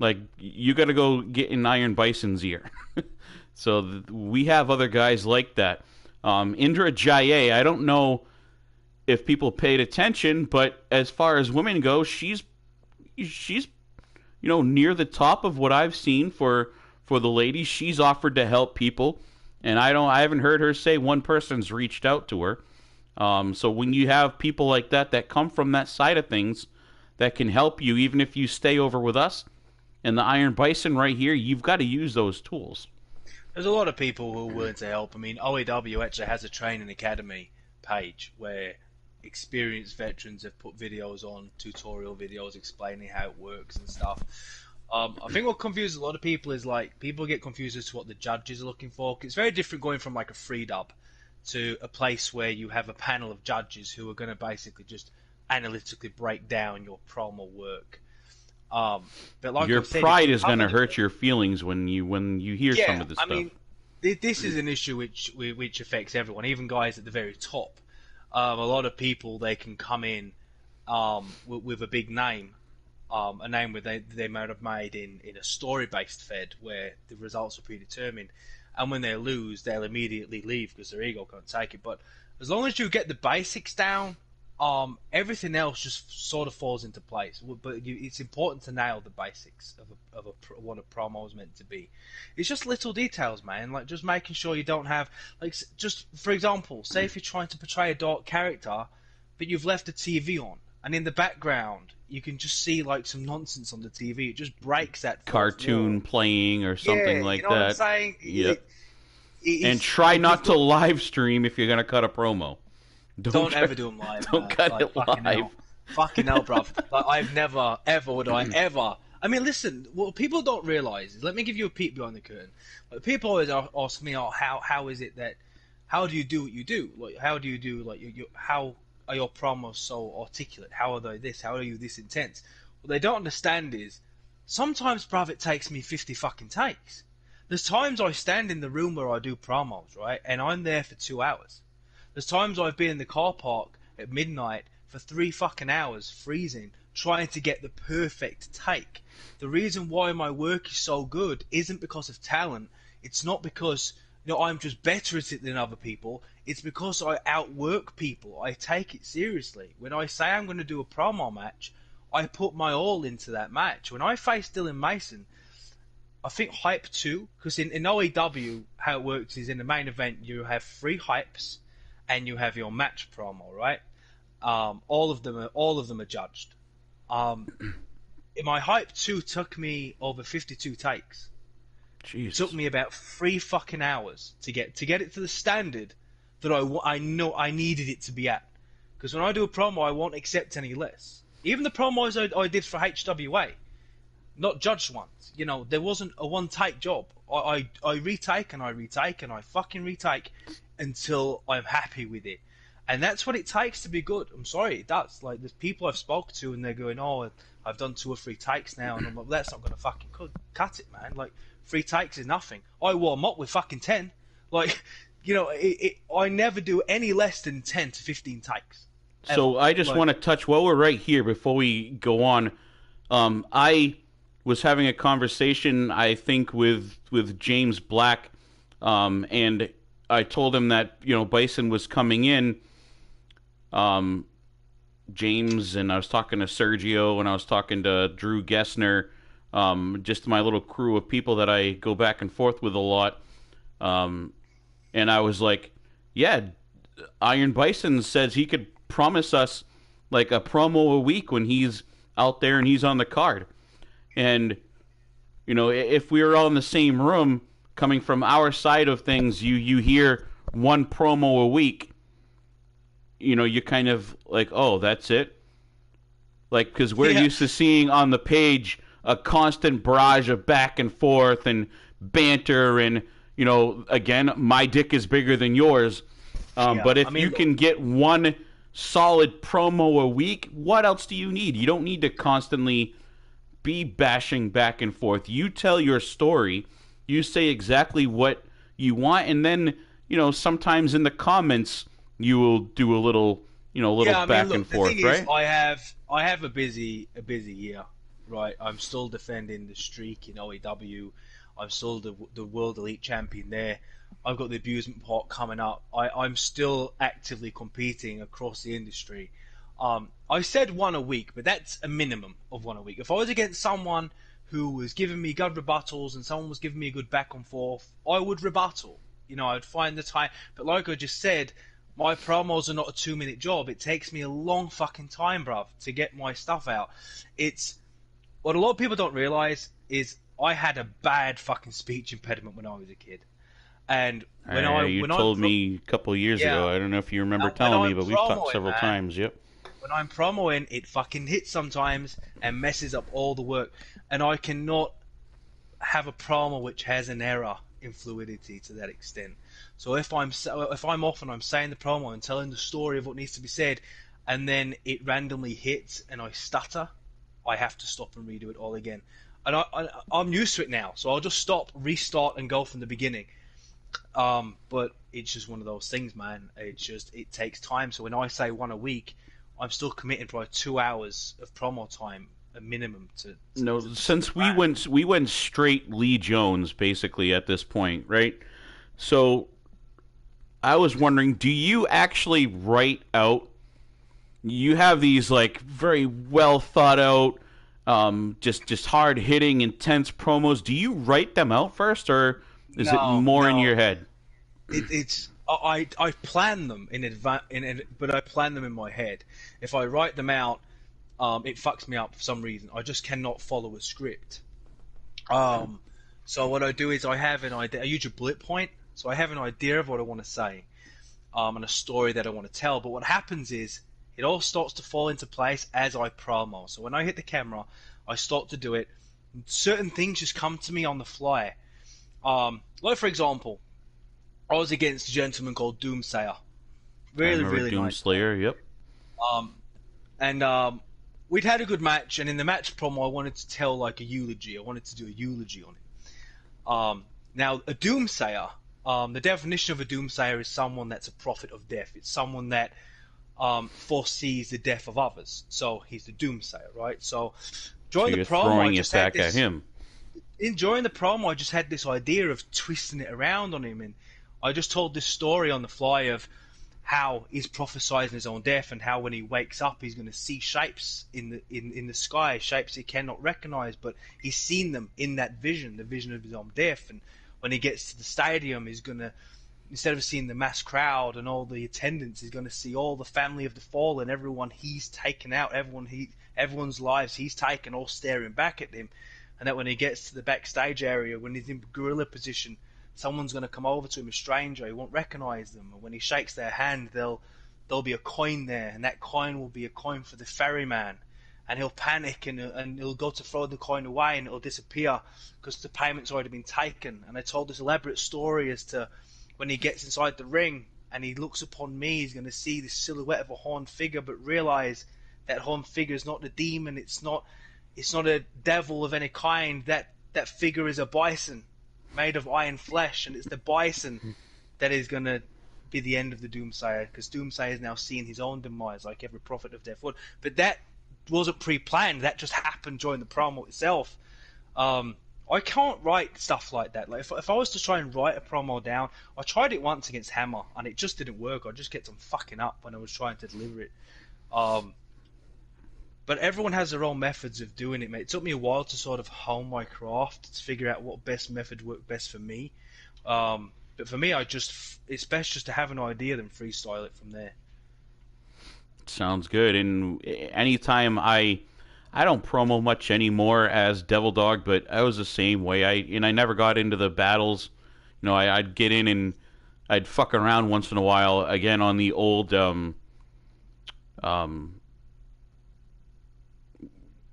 Like, you got to go get in Iron Bison's ear. So we have other guys like that. Indra Jaye, I don't know if people paid attention, but as far as women go, she's you know, near the top of what I've seen for the ladies. She's offered to help people, and I haven't heard her say one person's reached out to her. So when you have people like that come from that side of things, that can help you, even if you stay over with us and the Iron Bison right here, you've got to use those tools. There's a lot of people who are willing to help. I mean, OAW actually has a training academy page where experienced veterans have put videos on, tutorial videos explaining how it works and stuff. I think what confuses a lot of people is, like, people get confused as to what the judges are looking for. It's very different going from like a free dub to a place where you have a panel of judges who are going to basically just analytically break down your promo work. But like your said, pride is going to hurt your feelings when you hear some of this stuff. I mean, this is an issue which affects everyone, even guys at the very top. A lot of people, they can come in with a big name, a name where they might have made in a story-based fed where the results are predetermined, and when they lose, they'll immediately leave because their ego can't take it. But As long as you get the basics down, everything else just sort of falls into place. But it's important to nail the basics of what a promo is meant to be. It's just little details, man. Like just making sure you don't have like just for example, say if you're trying to portray a dark character, but you've left the TV on, and in the background you can just see like some nonsense on the TV. It just breaks that cartoon playing or something like you know that. What I'm saying? Yep. And try not to live stream if you're gonna cut a promo. Don't ever do them live. Don't cut like, it live. Fucking hell, bruv. Like, I've never, ever would I ever. I mean, listen. What people don't realize is, let me give you a peek behind the curtain. Like, people always ask me, "Oh, how is it that? How do you do what you do? Like, how do you do like how are your promos so articulate? How are they this? How are you this intense?" What they don't understand is, sometimes, bruv, it takes me 50 fucking takes. There's times I stand in the room where I do promos, right, and I'm there for 2 hours. There's times I've been in the car park at midnight for 3 fucking hours, freezing, trying to get the perfect take. The reason why my work is so good isn't because of talent. It's not because I'm just better at it than other people. It's because I outwork people. I take it seriously. When I say I'm going to do a promo match, I put my all into that match. When I faced Dylan Mason, I think hype 2, because in OEW, how it works is in the main event, you have 3 hypes, and you have your match promo, right? All of them are judged. My hype 2 took me over 52 takes. Jeez. It took me about 3 fucking hours to get it to the standard that I know I needed it to be at. Because when I do a promo, I won't accept any less. Even the promos I did for HWA, not judged ones. There wasn't a one-take job. I retake and I retake and I fucking retake until I'm happy with it. And that's what it takes to be good. I'm sorry, it does. Like, there's people I've spoke to and they're going, "Oh, I've done 2 or 3 takes now." And I'm like, well, that's not going to fucking cut it, man. Like, 3 takes is nothing. I warm up with fucking 10. Like, I never do any less than 10 to 15 takes. So I just want to touch, while we're right here, before we go on, I was having a conversation, I think, with James Black, and I told him that, Bison was coming in, James, and I was talking to Sergio, and I was talking to Drew Gessner, just my little crew of people that I go back and forth with a lot, and I was like, yeah, Iron Bison says he could promise us, like, a promo a week when he's out there and he's on the card. And, if we were all in the same room, coming from our side of things, you hear 1 promo a week, you kind of like, oh, that's it? Like, because we're used to seeing on the page a constant barrage of back and forth and banter and, again, my dick is bigger than yours. But if you can get 1 solid promo a week, what else do you need? You don't need to constantly be bashing back and forth. You tell your story. You say exactly what you want, and then, sometimes in the comments you will do a little, back and forth, right? Is, I have a busy year, right? I'm still defending the streak in OEW. I'm still the World Elite Champion there. I've got the abusement pot coming up. I'm still actively competing across the industry. I said 1 a week, but that's a minimum of 1 a week. If I was against someone who was giving me good rebuttals and someone was giving me a good back and forth, I would rebuttal. I'd find the time. But like I just said, my promos are not a 2-minute job. It takes me a long fucking time, bruv, to get my stuff out. It's what a lot of people don't realize is I had a bad fucking speech impediment when I was a kid. And you told me a couple of years ago. I don't know if you remember telling me, but we've talked several times. Yep. When I'm promoing, it fucking hits sometimes and messes up all the work. And I cannot have a promo which has an error in fluidity to that extent. So if I'm off and I'm saying the promo and telling the story of what needs to be said, and then it randomly hits and I stutter, I have to stop and redo it all again. And I'm used to it now, so I'll just stop, restart, and go from the beginning. But it's just one of those things, man. It takes time. So when I say 1 a week, I'm still committing probably 2 hours of promo time, a minimum. Since we went straight Lee Jones basically at this point, right? So I was wondering, do you actually write out? You have these like very well thought out, just hard hitting, intense promos. Do you write them out first, or is it No, more in no. your head? It's I plan them in advance, but I plan them in my head. If I write them out, it fucks me up for some reason. I just cannot follow a script. Um, so what I do is I have an idea. I use a bullet point, so I have an idea of what I want to say, and a story that I want to tell. But what happens is it all starts to fall into place as I promo. So when I hit the camera, I start to do it. Certain things just come to me on the fly. Like for example, I was against a gentleman called Doomsayer. I Really, remember really nice. Doomslayer. Yep. Um, and we'd had a good match, and in the match promo, I wanted to tell like a eulogy. I wanted to do a eulogy on him. Now, a doomsayer, the definition of a doomsayer is someone that's a prophet of death. It's someone that foresees the death of others. So he's the doomsayer, right? So So during the you're promo, I throwing it just had back at this. him. During the promo, I just had this idea of twisting it around on him, and I just told this story on the fly of how he's prophesizing his own death, and how when he wakes up he's going to see shapes in the sky, shapes he cannot recognize, but he's seen them in that vision, the vision of his own death. And when he gets to the stadium, he's going to, instead of seeing the mass crowd and all the attendance, he's going to see all the family of the fallen, everyone he's taken out, everyone's lives he's taken, all staring back at him. And that when he gets to the backstage area, when he's in gorilla position, someone's going to come over to him, a stranger. He won't recognize them. And when he shakes their hand, there'll be a coin there, and that coin will be a coin for the ferryman. And he'll panic, and he'll go to throw the coin away, and it'll disappear because the payment's already been taken. And I told this elaborate story as to when he gets inside the ring and he looks upon me, he's going to see this silhouette of a horned figure, but realize that horned figure is not the demon. It's not a devil of any kind. That figure is a bison made of iron flesh, and it's the bison that is going to be the end of the Doomsayer, because Doomsayer is now seeing his own demise like every prophet of death would. But that wasn't pre-planned. That just happened during the promo itself. I can't write stuff like that. Like if I was to try and write a promo down, I tried it once against Hammer, and it just didn't work. I just kept on fucking up when I was trying to deliver it. But everyone has their own methods of doing it, mate. It took me a while to sort of hone my craft, to figure out what best method worked best for me. But for me, it's best just to have an idea than freestyle it from there. Sounds good. And anytime I don't promo much anymore as Devil Dog, but I was the same way. I never got into the battles. You know, I'd get in and I'd fuck around once in a while again on the old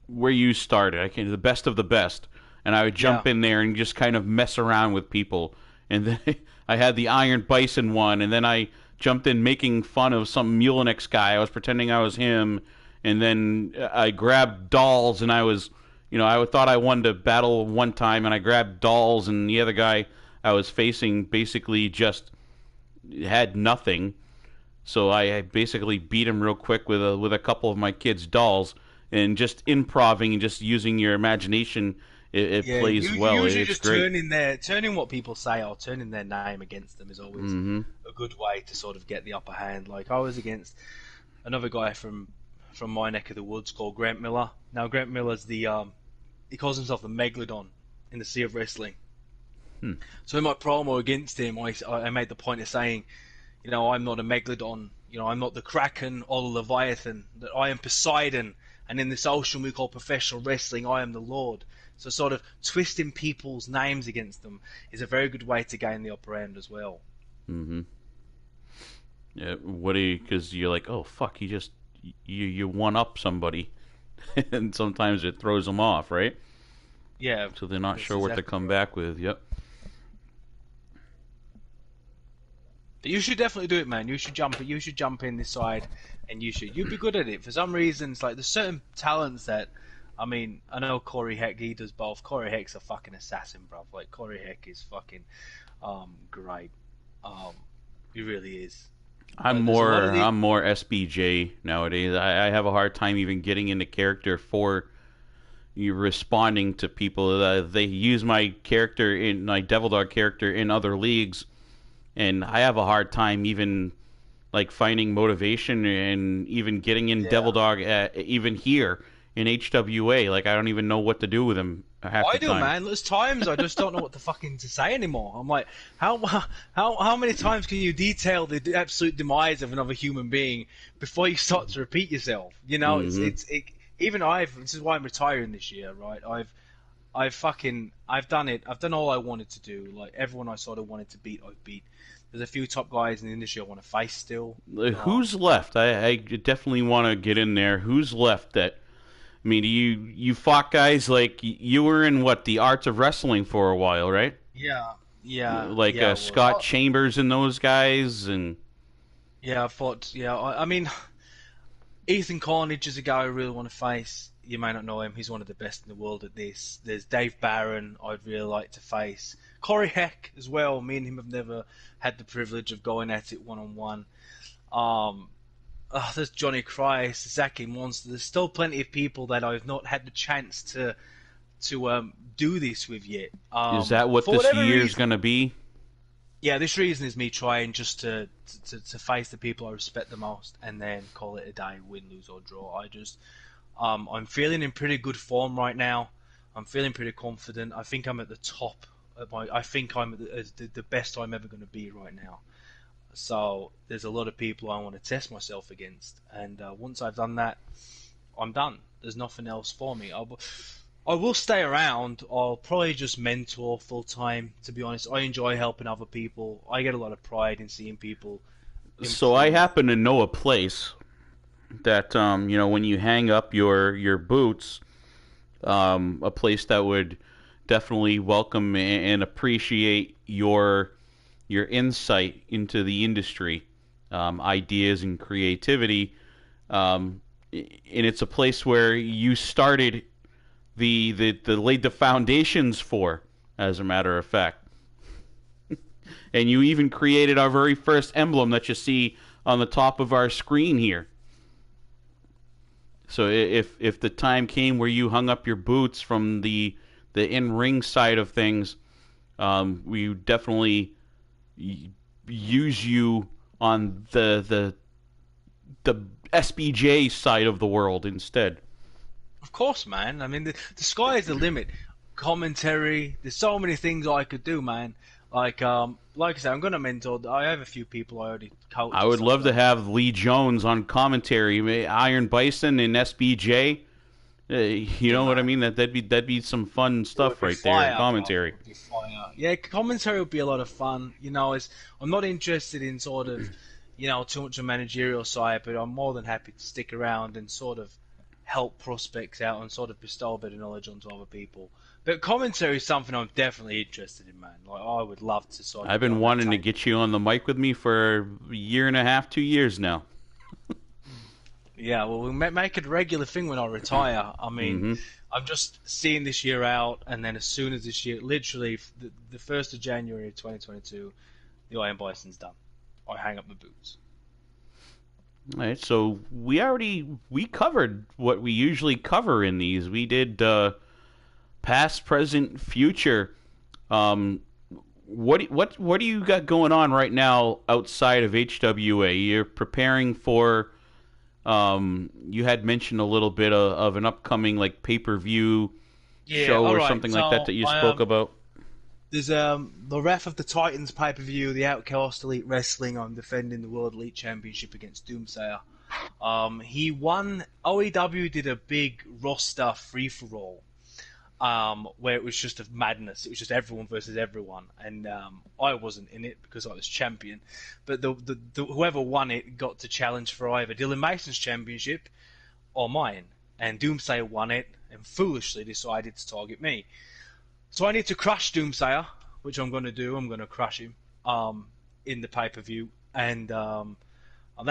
where you started. The best of the best, and I would jump in there and just kind of mess around with people. And then I had the Iron Bison one, and then I jumped in making fun of some Mulinex guy. I was pretending I was him, and then I grabbed dolls, and I was, I thought I won to battle one time, and I grabbed dolls, and the other guy I was facing basically just had nothing. So I basically beat him real quick with a couple of my kids' dolls, and just improving and just using your imagination. It plays well. Usually it's just great. turning what people say or turning their name against them is always a good way to sort of get the upper hand. Like I was against another guy from my neck of the woods called Grant Miller. Now Grant Miller's he calls himself the Megalodon in the Sea of Wrestling. So in my promo against him, I made the point of saying, I'm not a Megalodon. I'm not the Kraken or the Leviathan. That I am Poseidon, and in this ocean we call professional wrestling, I am the Lord. So sort of twisting people's names against them is a very good way to gain the upper hand as well. Mm-hmm. Yeah, because you're like, oh fuck, you one up somebody, and sometimes it throws them off, right? Yeah. So they're not sure what to come back with. Yep. But you should definitely do it, man. You should jump in this side, and you'd be good at it. For some reasons, like there's certain talents that, I mean, I know Corey Heck, he does both. Corey Heck's a fucking assassin, bro. Like Corey Heck is fucking great. He really is. I'm more SBJ nowadays. I have a hard time even getting into character for you responding to people. They use my character in my Devil Dog character in other leagues, and I have a hard time even like finding motivation and even getting in Yeah. Devil Dog even here in HWA. Like I don't even know what to do with him half I the do, time. man. There's times I just don't know what to fucking to say anymore. I'm like, how many times can you detail the absolute demise of another human being before you start to repeat yourself? You know, Hmm. even I've. This is why I'm retiring this year, right? I've done it. I've done all I wanted to do. Like everyone I sort of wanted to beat, I've beat. There's a few top guys in the industry I want to face still. Who's left? I definitely want to get in there. Who's left that? I mean, you fought guys like you were in what the Arts of Wrestling for a while, right? Yeah, yeah, Like yeah. Well, Scott Chambers and those guys, and yeah, I thought. Yeah, I mean, Ethan Carnage is a guy I really want to face. You may not know him. He's one of the best in the world at this. There's Dave Barron I'd really like to face. Corey Heck as well. Me and him have never had the privilege of going at it one-on-one. Um, there's Johnny Christ, Zaki Monster. There's still plenty of people that I've not had the chance to do this with yet. is that what For this whatever year's reason, gonna be? yeah, this reason is me trying just to face the people I respect the most, and then call it a day, win, lose or draw. I'm feeling in pretty good form right now. I'm feeling pretty confident. I think I'm at the top. I think I'm at the best I'm ever going to be right now. So there's a lot of people I want to test myself against, and once I've done that, I'm done. There's nothing else for me. I will stay around. I'll probably just mentor full time. To be honest, I enjoy helping other people. I get a lot of pride in seeing people So I improve. happen to know a place that when you hang up your boots, a place that would definitely welcome and appreciate your insight into the industry, ideas and creativity. And it's a place where you started the laid the foundations for, as a matter of fact. And you even created our very first emblem that you see on the top of our screen here. So if the time came where you hung up your boots from the in ring side of things, we definitely use you on the SBJ side of the world instead. Of course, man. I mean, the sky is the limit. Commentary. There's so many things I could do, man. Like I said, I'm gonna mentor. I have a few people I already coach I and would stuff love to like that. have Lee Jones on commentary, Iron Bison and SBJ. You Yeah, know what I man. mean? That'd be some fun It would stuff be right there. fire, bro. It Commentary. would be fire. Yeah, commentary would be a lot of fun. I'm not interested in sort of, too much of managerial side, but I'm more than happy to stick around and sort of help prospects out and sort of bestow a bit of knowledge onto other people. But commentary is something I'm definitely interested in, man. Like I would love to sort of I've get been on that wanting to table. get you on the mic with me for a year and a half, 2 years now. Yeah, well, we'll make it a regular thing when I retire. I mean, Hmm. I'm just seeing this year out, and then as soon as this year, literally the 1st of January 2022, the Iron Bison's done. I hang up the boots. All right, so we covered what we usually cover in these. We did past, present, future. Um, what do you got going on right now outside of HWA? You're preparing for. You had mentioned a little bit of an upcoming like pay-per-view Yeah, show all or right. something like that So that you I spoke about. there's the Wrath of the Titans pay per view, the Outcast Elite Wrestling. I'm defending the World Elite Championship against Doomsayer. He won. OEW did a big roster free for all, where it was just a madness. It was just everyone versus everyone, and I wasn't in it because I was champion. But whoever won it got to challenge for either Dylan Mason's championship or mine. And Doomsayer won it, and foolishly decided to target me. So I need to crush Doomsayer, which I'm going to do. I'm going to crush him in the pay per view, and then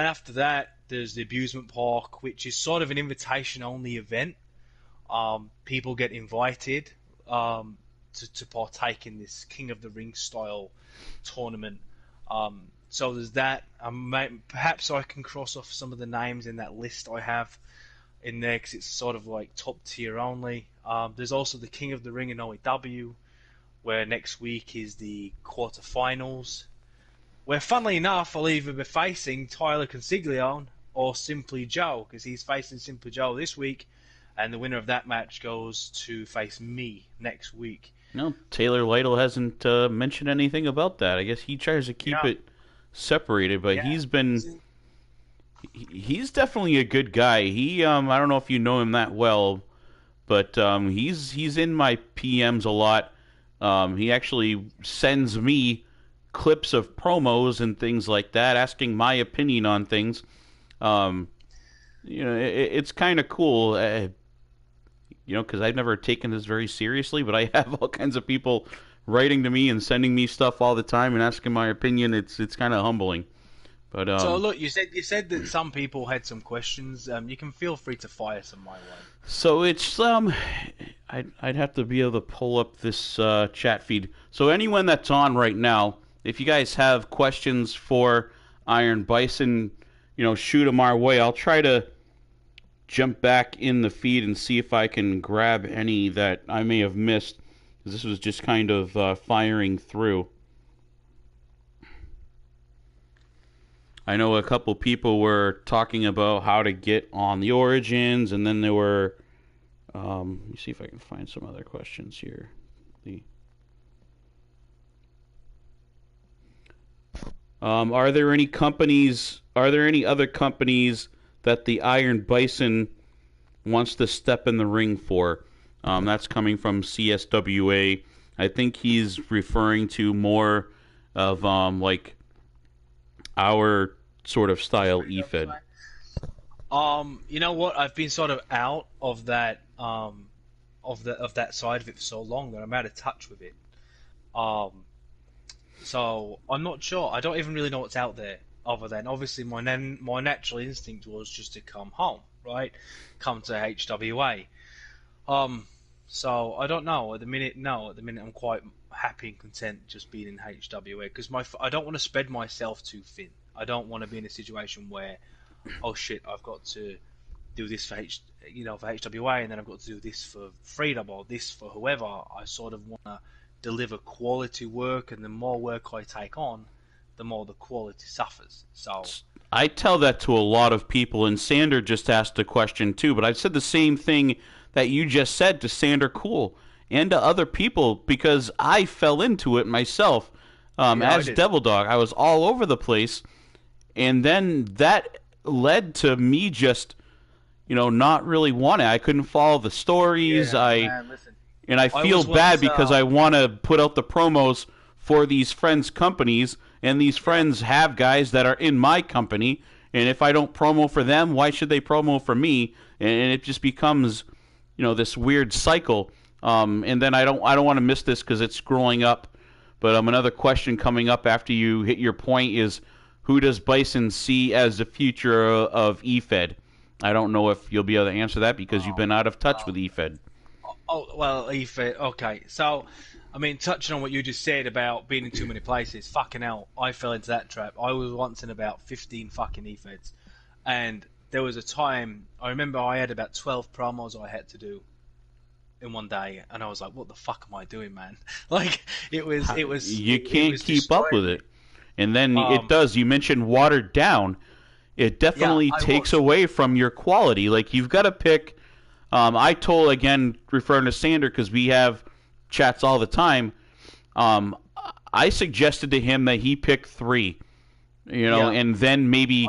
after that, there's the Abusement Park, which is sort of an invitation only event. People get invited to partake in this King of the Ring style tournament. So there's that. Perhaps I can cross off some of the names in that list I have in there because it's sort of like top tier only. There's also the King of the Ring in OEW, where next week is the quarterfinals. where, funnily enough, I'll either be facing Tyler Consiglione or Simply Joe, because he's facing Simply Joe this week, and the winner of that match goes to face me next week. No, Taylor Lytle hasn't mentioned anything about that. I guess he tries to keep it separated, but he's definitely a good guy. He I don't know if you know him that well, but he's in my PMs a lot. He actually sends me clips of promos and things like that, asking my opinion on things. It's kind of cool. Because I've never taken this very seriously, but I have all kinds of people writing to me and sending me stuff all the time and asking my opinion. It's kind of humbling. But so look, you said that some people had some questions. You can feel free to fire some my way. So it's I'd have to be able to pull up this chat feed. So anyone that's on right now, if you guys have questions for Iron Bison, shoot them our way. I'll try to jump back in the feed and see if I can grab any that I may have missed, because this was just kind of firing through. I know a couple people were talking about how to get on the Origins, and then there were let me see if I can find some other questions here. Are there any other companies that the Iron Bison wants to step in the ring for? That's coming from CSWA. I think he's referring to more of like our sort of style EFED. You know what? I've been sort of out of that of that side of it for so long that I'm out of touch with it. So I'm not sure. I don't even really know what's out there. Other than, obviously, my natural instinct was just to come home, right? Come to HWA. So I don't know. At the minute, I'm quite happy and content just being in HWA, because I don't want to spread myself too thin. I don't want to be in a situation where, oh shit, I've got to do this for HWA, and then I've got to do this for Freedom or this for whoever. I sort of want to deliver quality work, and the more work I take on, the more the quality suffers. So I tell that to a lot of people, and Sander just asked a question too, but I've said the same thing that you just said to Sander Cool and to other people, because I fell into it myself. As Devil Dog, I was all over the place, and then that led to me just, not really wanting. I couldn't follow the stories. I feel bad because I want to put out the promos for these friends' companies, and these friends have guys that are in my company, and if I don't promo for them, why should they promo for me? And it just becomes, this weird cycle. And then I don't want to miss this because it's scrolling up. But another question coming up after you hit your point is, who does Bison see as the future of EFED? I don't know if you'll be able to answer that because you've been out of touch with EFED. Oh, well, EFED, okay. So, I mean, touching on what you just said about being in too many places, fucking hell, I fell into that trap. I was once in about 15 fucking EFEDs. And there was a time, I remember I had about 12 promos I had to do in one day, and I was like, what the fuck am I doing, man? Like, it was you can't keep up with it. And then it does. You mentioned watered down. It definitely takes away from your quality. Like, you've got to pick. I told, again, referring to Sander, because we have chats all the time. I suggested to him that he pick 3, and then maybe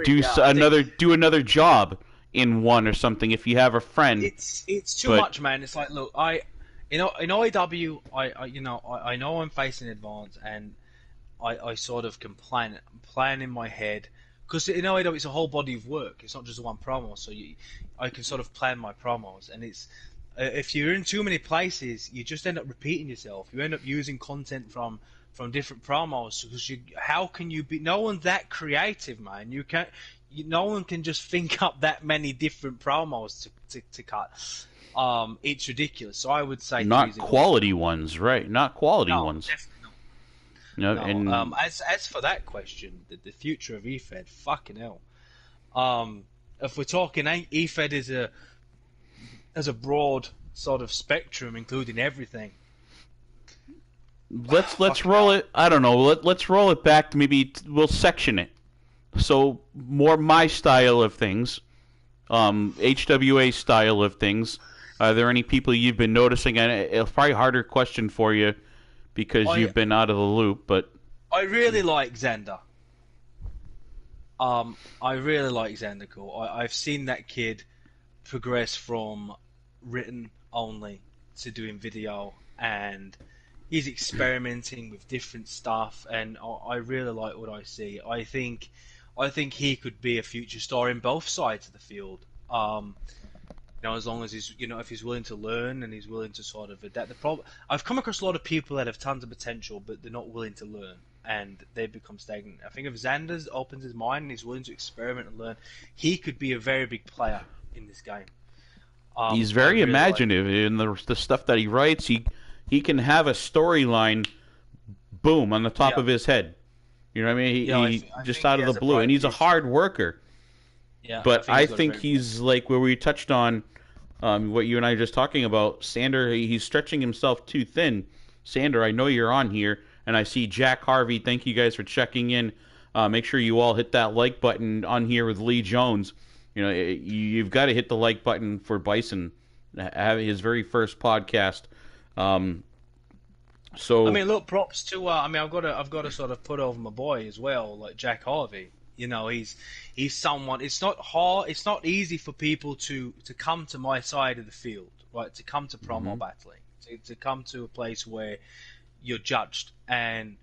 do another job in one or something if you have a friend. It's too much, man. It's like, look, in OAW, I know I'm facing Advance, and I sort of can plan in my head, because in OAW it's a whole body of work. It's not just one promo, so I can sort of plan my promos, and it's if you're in too many places, you just end up repeating yourself. You end up using content from different promos, because how can you be? No one's that creative, man. No one can just think up that many different promos to cut. It's ridiculous. So I would say not quality ones, right? Not quality ones. Definitely not. No. As for that question, the future of EFED, fucking hell. If we're talking, EFED is a broad sort of spectrum, including everything. let's roll it. I don't know. Let's roll it back to maybe we'll section it. So more my style of things, HWA style of things. Are there any people you've been noticing? And it's probably a harder question for you because you've been out of the loop. But I really like Xander. I really like Xander Cole. I've seen that kid progress from written only to doing video, and he's experimenting with different stuff, and I really like what I see. I think he could be a future star in both sides of the field. As long as he's, if he's willing to learn and he's willing to sort of adapt. The problem, I've come across a lot of people that have tons of potential, but they're not willing to learn, and they become stagnant. I think if Xander opens his mind and he's willing to experiment and learn, he could be a very big player in this game. He's very imaginative in the stuff that he writes. He can have a storyline, boom, on the top of his head. You know what I mean? He just out of the blue, and he's a hard worker. Yeah, but I think he's like where we touched on what you and I were just talking about. Sander, he's stretching himself too thin. Sander, I know you're on here, and I see Jack Harvey. Thank you guys for checking in. Make sure you all hit that like button on here with Lee Jones. You've got to hit the like button for Bison, his very first podcast. So I mean, look, props to. I've got to sort of put over my boy as well, like Jack Harvey. He's someone. It's not hard. It's not easy for people to come to my side of the field, right? To come to promo battling, to come to a place where you're judged, and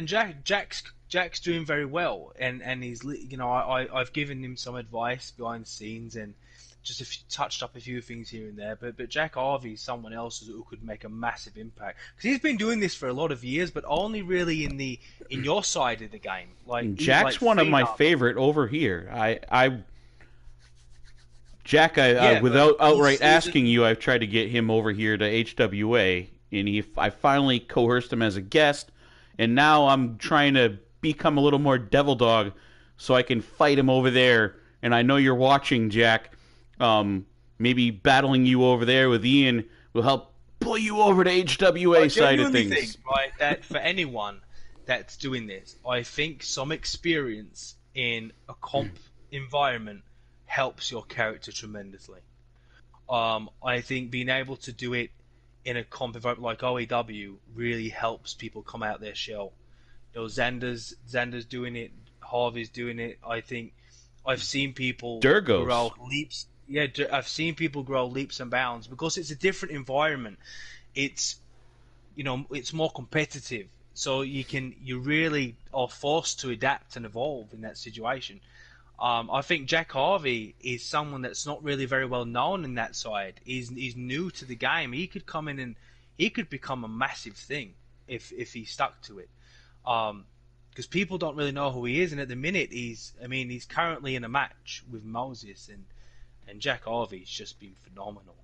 Jack's doing very well, and he's I've given him some advice behind the scenes and just touched up a few things here and there, but Jack Harvey is someone else who could make a massive impact because he's been doing this for a lot of years, but only really in your side of the game. Like Jack's one of my favorite over here. Jack, without outright asking you, I've tried to get him over here to HWA, and I finally coerced him as a guest, and now I'm trying to become a little more devil dog so I can fight him over there. And I know you're watching, Jack. Maybe battling you over there with Ian will help pull you over to HWA side of things. Think, right, that for anyone that's doing this, I think some experience in a comp environment helps your character tremendously. I think being able to do it in a comp environment like OEW really helps people come out their shell. Xander's doing it, Harvey's doing it. I think I've seen people grow leaps. Yeah, I've seen people grow leaps and bounds because it's a different environment. It's more competitive, so you really are forced to adapt and evolve in that situation. I think Jack Harvey is someone that's not really very well known in that side. He's new to the game. He could come in and he could become a massive thing if he stuck to it. Because people don't really know who he is, and at the minute he's currently in a match with Moses, and Jack Harvey's just been phenomenal.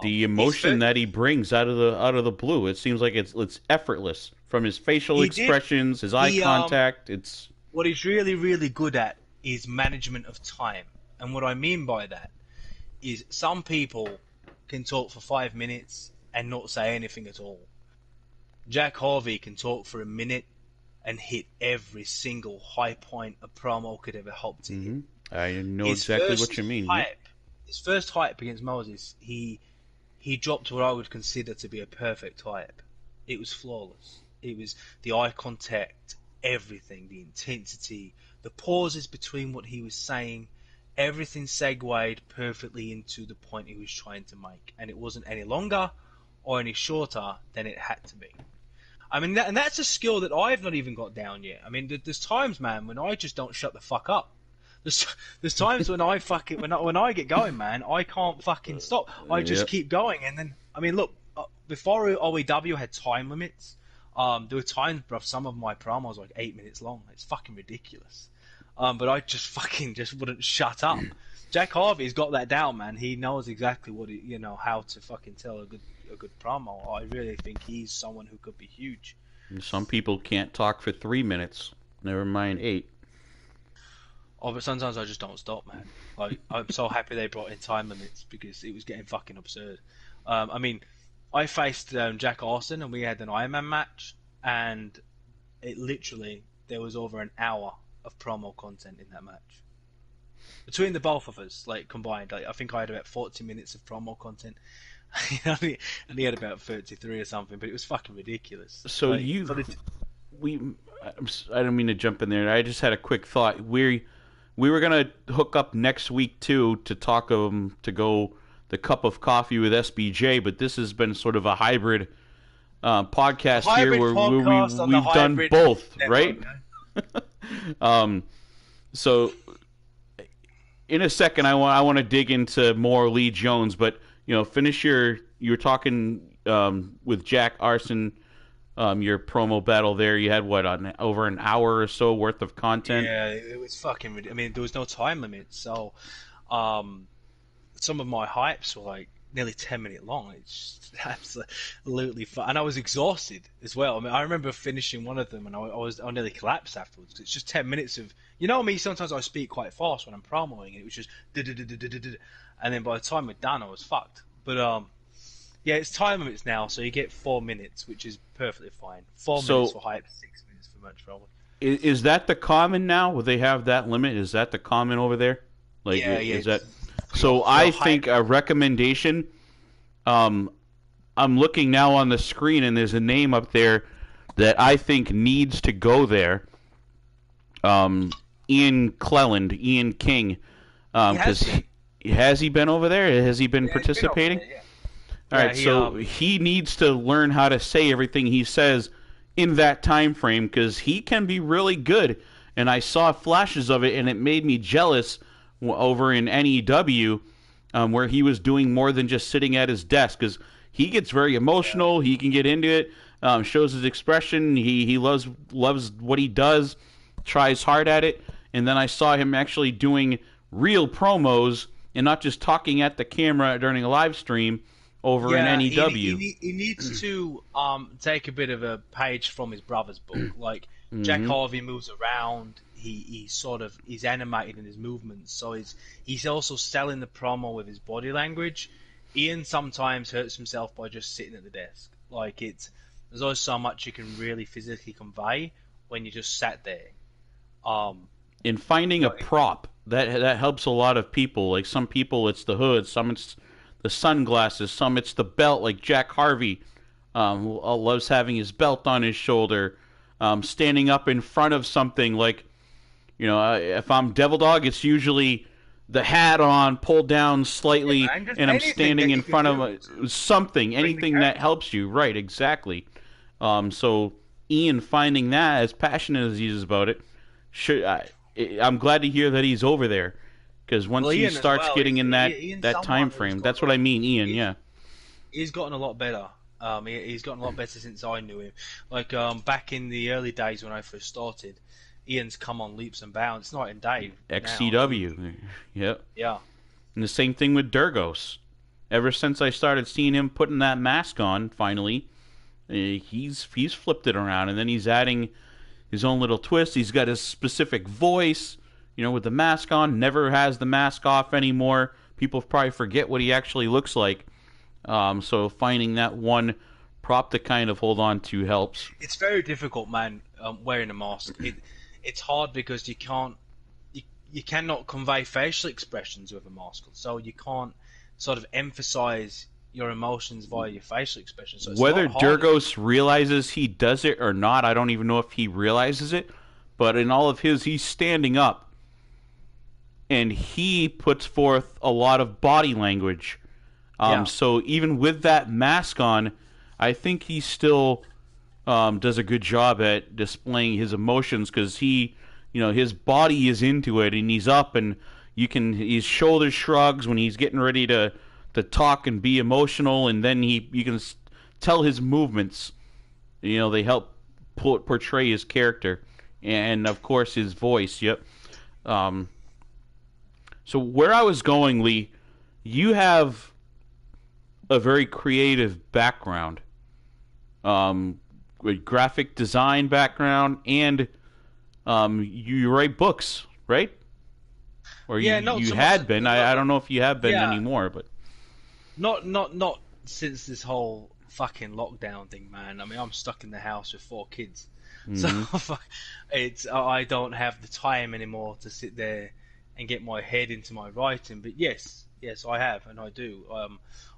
The emotion that he brings out of the blue, it seems like it's effortless from his facial expressions, his eye contact. It's what he's really, really good at is management of time, and what I mean by that is some people can talk for 5 minutes and not say anything at all. Jack Harvey can talk for a minute and hit every single high point a promo could ever hope to hit. I know exactly what you mean. His first hype against Moses, he dropped what I would consider to be a perfect hype. It was flawless. It was the eye contact, everything, the intensity, the pauses between what he was saying, everything segued perfectly into the point he was trying to make. And it wasn't any longer or any shorter than it had to be. I mean, and that's a skill that I've not even got down yet. I mean, there's times, man, when I just don't shut the fuck up. There's times when when I get going, man, I can't fucking stop. I just keep going, and then look, before OEW had time limits, there were times, bro, some of my promos were like 8 minutes long. It's fucking ridiculous. But I just wouldn't shut up. Jack Harvey's got that down, man. He knows exactly how to fucking tell a good promo. I really think he's someone who could be huge. Some people can't talk for 3 minutes. Never mind 8. Oh, but sometimes I just don't stop, man. Like, I'm so happy they brought in time limits because it was getting fucking absurd. I faced Jack Austin and we had an Iron Man match, and there was over an hour of promo content in that match. Between the both of us, like combined, like I think I had about 40 minutes of promo content, and he had about 33 or something. But it was fucking ridiculous. So like, I don't mean to jump in there. I just had a quick thought. We were gonna hook up next week too to talk to go the cup of coffee with SBJ, but this has been sort of a hybrid podcast here where we've done both, right? So in a second, I want to dig into more Lee Jones, but finish you're talking with Jack Arson, your promo battle there. You had over an hour or so worth of content. Yeah, it was fucking. I mean, there was no time limit, so some of my hypes were like nearly 10-minute long. It's just absolutely fun, and I was exhausted as well. I mean, I remember finishing one of them, and I nearly collapsed afterwards. It's just 10 minutes of me. Sometimes I speak quite fast when I'm promoing, and it was just and then by the time we're done, I was fucked. But yeah, it's time limits now, so you get 4 minutes, which is perfectly fine. 4 minutes for hype, 6 minutes for much promo. Is that the common now? Will they have that limit? Is that the common over there? Like, yeah. Is that? So I think a recommendation. I'm looking now on the screen, and there's a name up there that I think needs to go there. Ian Cleland, Ian King, because has he been over there? Has he been participating? There, yeah. All right, so he needs to learn how to say everything he says in that time frame, because he can be really good. And I saw flashes of it, and it made me jealous over in NEW, where he was doing more than just sitting at his desk, because he gets very emotional. He can get into it, shows his expression. He loves what he does, tries hard at it. And then I saw him actually doing real promos and not just talking at the camera during a live stream over in NEW. He needs to take a bit of a page from his brother's book. Like, Jack Harvey moves around. He's animated in his movements, so he's also selling the promo with his body language. Ian sometimes hurts himself by just sitting at the desk. Like, there's always so much you can really physically convey when you just sat there. In finding a prop, that helps a lot of people. Like, some people it's the hood, some it's the sunglasses, some it's the belt. Like Jack Harvey loves having his belt on his shoulder, standing up in front of something. Like, if I'm Devil Dog, it's usually the hat on, pulled down slightly, and I'm standing in front of something, anything that helps you. Right, exactly. So Ian finding that, as passionate as he is about it, I'm glad to hear that he's over there, because once he starts getting in that time frame, that's what I mean, Ian. Yeah, he's gotten a lot better. He's gotten a lot better since I knew him. Like, back in the early days when I first started, Ian's come on leaps and bounds. It's not in Dave. XCW. Yep. Yeah. And the same thing with Durgos. Ever since I started seeing him putting that mask on, finally, he's flipped it around, and then he's adding his own little twist. He's got his specific voice, with the mask on. Never has the mask off anymore. People probably forget what he actually looks like. So finding that one prop to kind of hold on to helps. It's very difficult, man, wearing a mask. It's hard because you cannot convey facial expressions with a mask, so you can't sort of emphasize your emotions via your facial expressions. So whether Durgos realizes he does it or not, I don't even know if he realizes it, but in all of he's standing up, and he puts forth a lot of body language. So even with that mask on, I think he still does a good job at displaying his emotions, because his body is into it, and he's up, and his shoulder shrugs when he's getting ready to talk and be emotional, and then you can tell his movements. They help portray his character, and of course his voice. Yep. So where I was going, Lee, you have a very creative background, with graphic design background, and you write books, right? Or you had been. I don't know if you have been anymore, but not since this whole fucking lockdown thing, man. I mean, I'm stuck in the house with 4 kids, Mm-hmm. so I don't have the time anymore to sit there and get my head into my writing. But yes, I have, and I do.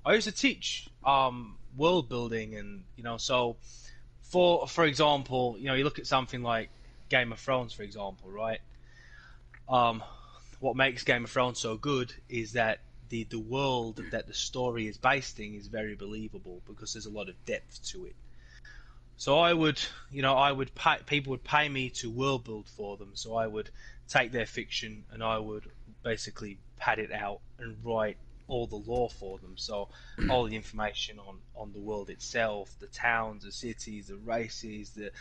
I used to teach world building, and so for example, you look at something like Game of Thrones, for example, right? Um, what makes Game of Thrones so good is that the world that the story is based in is very believable because there's a lot of depth to it. So people would pay me to world build for them. So I would take their fiction and I would basically pad it out and write all the lore for them. So all the information on the world itself, the towns, the cities, the races, the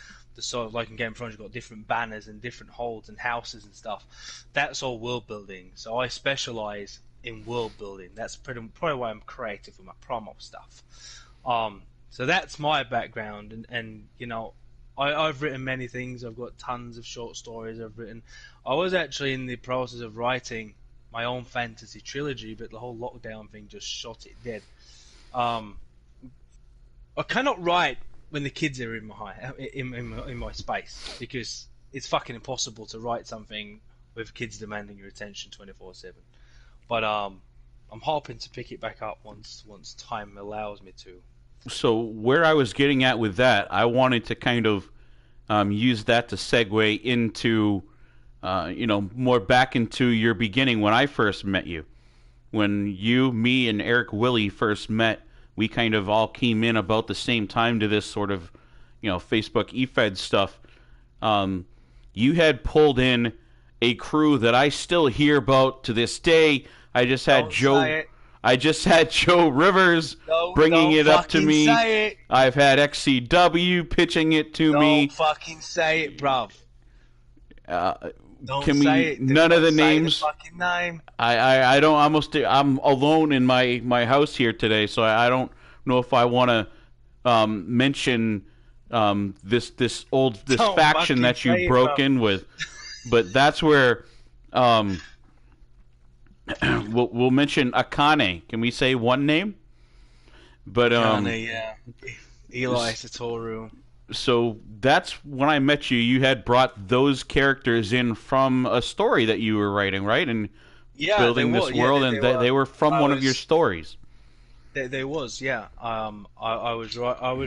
sort of, like in Game of Thrones, you've got different banners and different holds and houses and stuff. That's all world building. So I specialize in world building. That's probably why I'm creative with my promo stuff. So that's my background, and I've written many things. I've got tons of short stories I've written. I was actually in the process of writing my own fantasy trilogy, but the whole lockdown thing just shot it dead. I cannot write when the kids are in my space because it's fucking impossible to write something with kids demanding your attention 24/7. But I'm hoping to pick it back up once time allows me to. So where I was getting at with that, I wanted to kind of use that to segue into, more back into your beginning when I first met you. When you, me, and Eric Willie first met, we kind of all came in about the same time to this sort of, Facebook eFed stuff. You had pulled in a crew that I still hear about to this day. I just had Joe Rivers bringing it up to me. Say it. I've had XCW pitching it to me. Don't fucking say it, bruv. Don't Can say we? it. None of the names. The fucking name. I don't. I'm alone in my house here today, so I don't know if I want to mention this faction that you broke in with. But that's where we'll mention Akane. Can we say one name? But Akane, yeah. Eli Satoru. So that's when I met you. You had brought those characters in from a story that you were writing, right? And building this world, and they were from one of your stories. There was, yeah. I was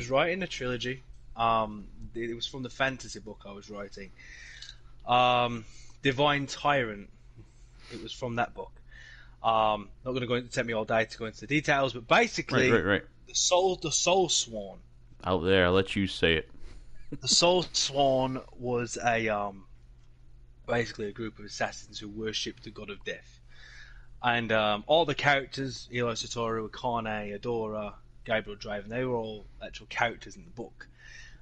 writing a trilogy. It was from the fantasy book I was writing. Divine Tyrant. It was from that book. Not going to take me all day to go into the details, but basically, right. the Soul Sworn. Out there, I'll let you say it. The Soul Sworn was basically a group of assassins who worshipped the god of death, and all the characters, Eli Satoru, Akane, Adora, Gabriel Draven, they were all actual characters in the book,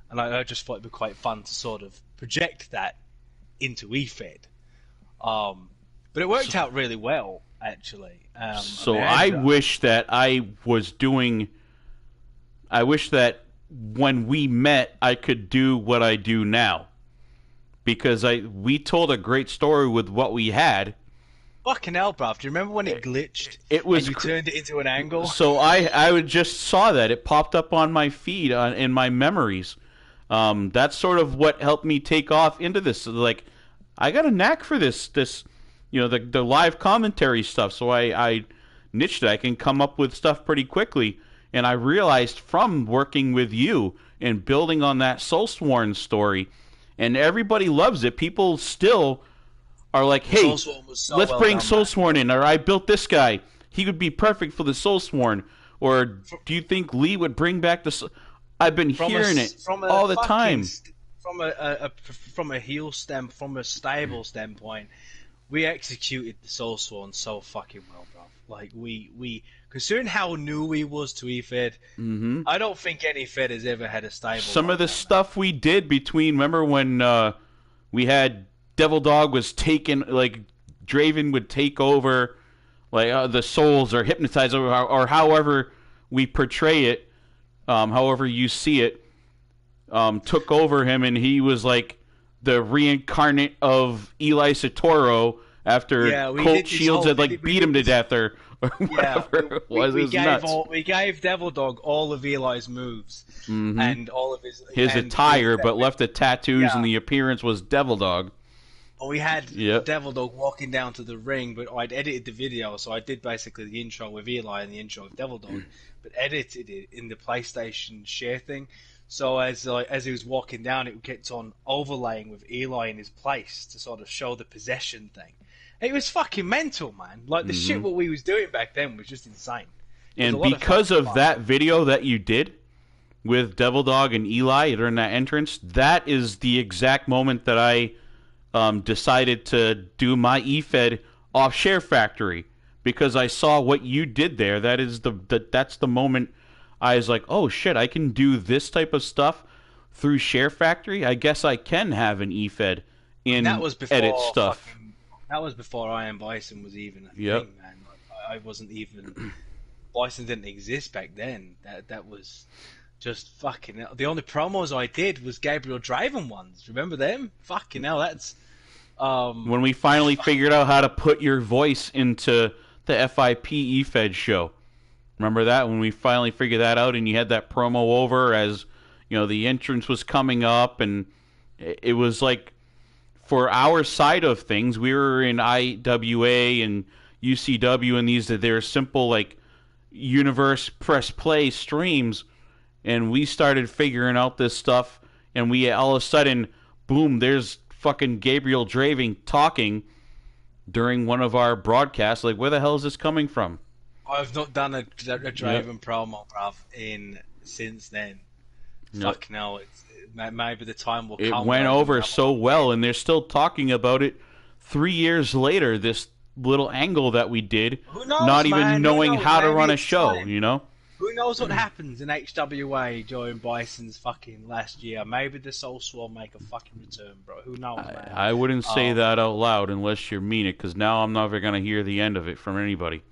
and I just thought it'd be quite fun to sort of project that into eFed. But it worked out really well, actually. I wish that when we met, I could do what I do now, because we told a great story with what we had. Fucking hell, bruv. Do you remember when it glitched? It was. And you turned it into an angle. So I just saw that it popped up on my feed in my memories. That's sort of what helped me take off into this. So, like, I got a knack for this. The live commentary stuff. So I niched it. I can come up with stuff pretty quickly. And I realized from working with you and building on that Soulsworn story, and everybody loves it. People still are like, hey, let's bring Soulsworn in. Or I built this guy. He would be perfect for the Soulsworn. Or do you think Lee would bring back the... I've been hearing it all the time. From a heel from a stable standpoint, we executed the Soulsworn so fucking well, bro. Like, we considering how new we was to eFed, I don't think any Fed has ever had a stable. Some of the stuff we did remember when we had Devil Dog was taken, like, Draven would take over, like, the souls or hypnotize, or however we portray it, however you see it, took over him, and he was like the reincarnate of Eli Satoru, after Yeah, we Colt did this Shields whole had like we beat did him to this- death or Yeah, whatever it was. It was nuts. we gave Devil Dog all of Eli's moves and all of His and attire, but left the tattoos, yeah. and the appearance was Devil Dog. We had Yep. Devil Dog walking down to the ring, but I'd edited the video, so I did basically the intro with Eli and the intro with Devil Dog, but edited it in the PlayStation share thing. So as he was walking down, it kept on overlaying with Eli in his place to sort of show the possession thing. It was fucking mental, man. Like the shit what we was doing back then was just insane. And because of that video that you did with Devil Dog and Eli during that entrance, that is the exact moment that I decided to do my eFed off Share Factory, because I saw what you did there. That's the moment I was like, oh shit, I can do this type of stuff through Share Factory. I guess I can have an eFed in that was before edit stuff. That was before I Am Bison was even a Yep. thing, man. I wasn't even Bison didn't exist back then. That was just fucking hell. The only promos I did was Gabriel Draven ones. Remember them? Fucking hell, that's When we finally figured out how to put your voice into the FIP eFed show. Remember that? When we finally figured that out and you had that promo over as, the entrance was coming up, and it was like, for our side of things, we were in IWA and UCW and they're simple like universe press play streams, and we started figuring out this stuff, and we all of a sudden, boom, there's fucking Gabriel Draven talking during one of our broadcasts. Like, where the hell is this coming from? I've not done a Draven promo, bruv, since then. Fuck no, maybe the time will come. It went over so well, and they're still talking about it 3 years later, this little angle that we did, Who knows, not even man? knowing Who knows? how to Maybe run a it's show, time. Who knows what happens in HWA during Bison's fucking last year? Maybe the Soul Swarm make a fucking return, bro. Who knows, man? I wouldn't say that out loud unless you mean it, because now I'm never going to hear the end of it from anybody.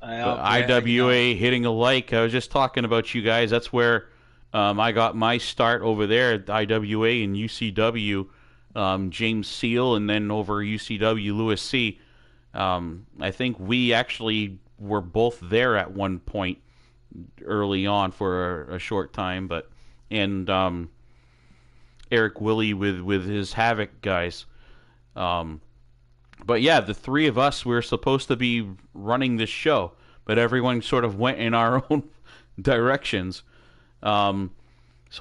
But IWA hitting a like, I was just talking about you guys. That's where I got my start over there at IWA and UCW, James Seal, and then over UCW, Lewis C. I think we actually were both there at one point early on for a short time, and Eric Willie with his Havoc guys. But yeah, the three of us, we were supposed to be running this show, but everyone sort of went in our own directions. So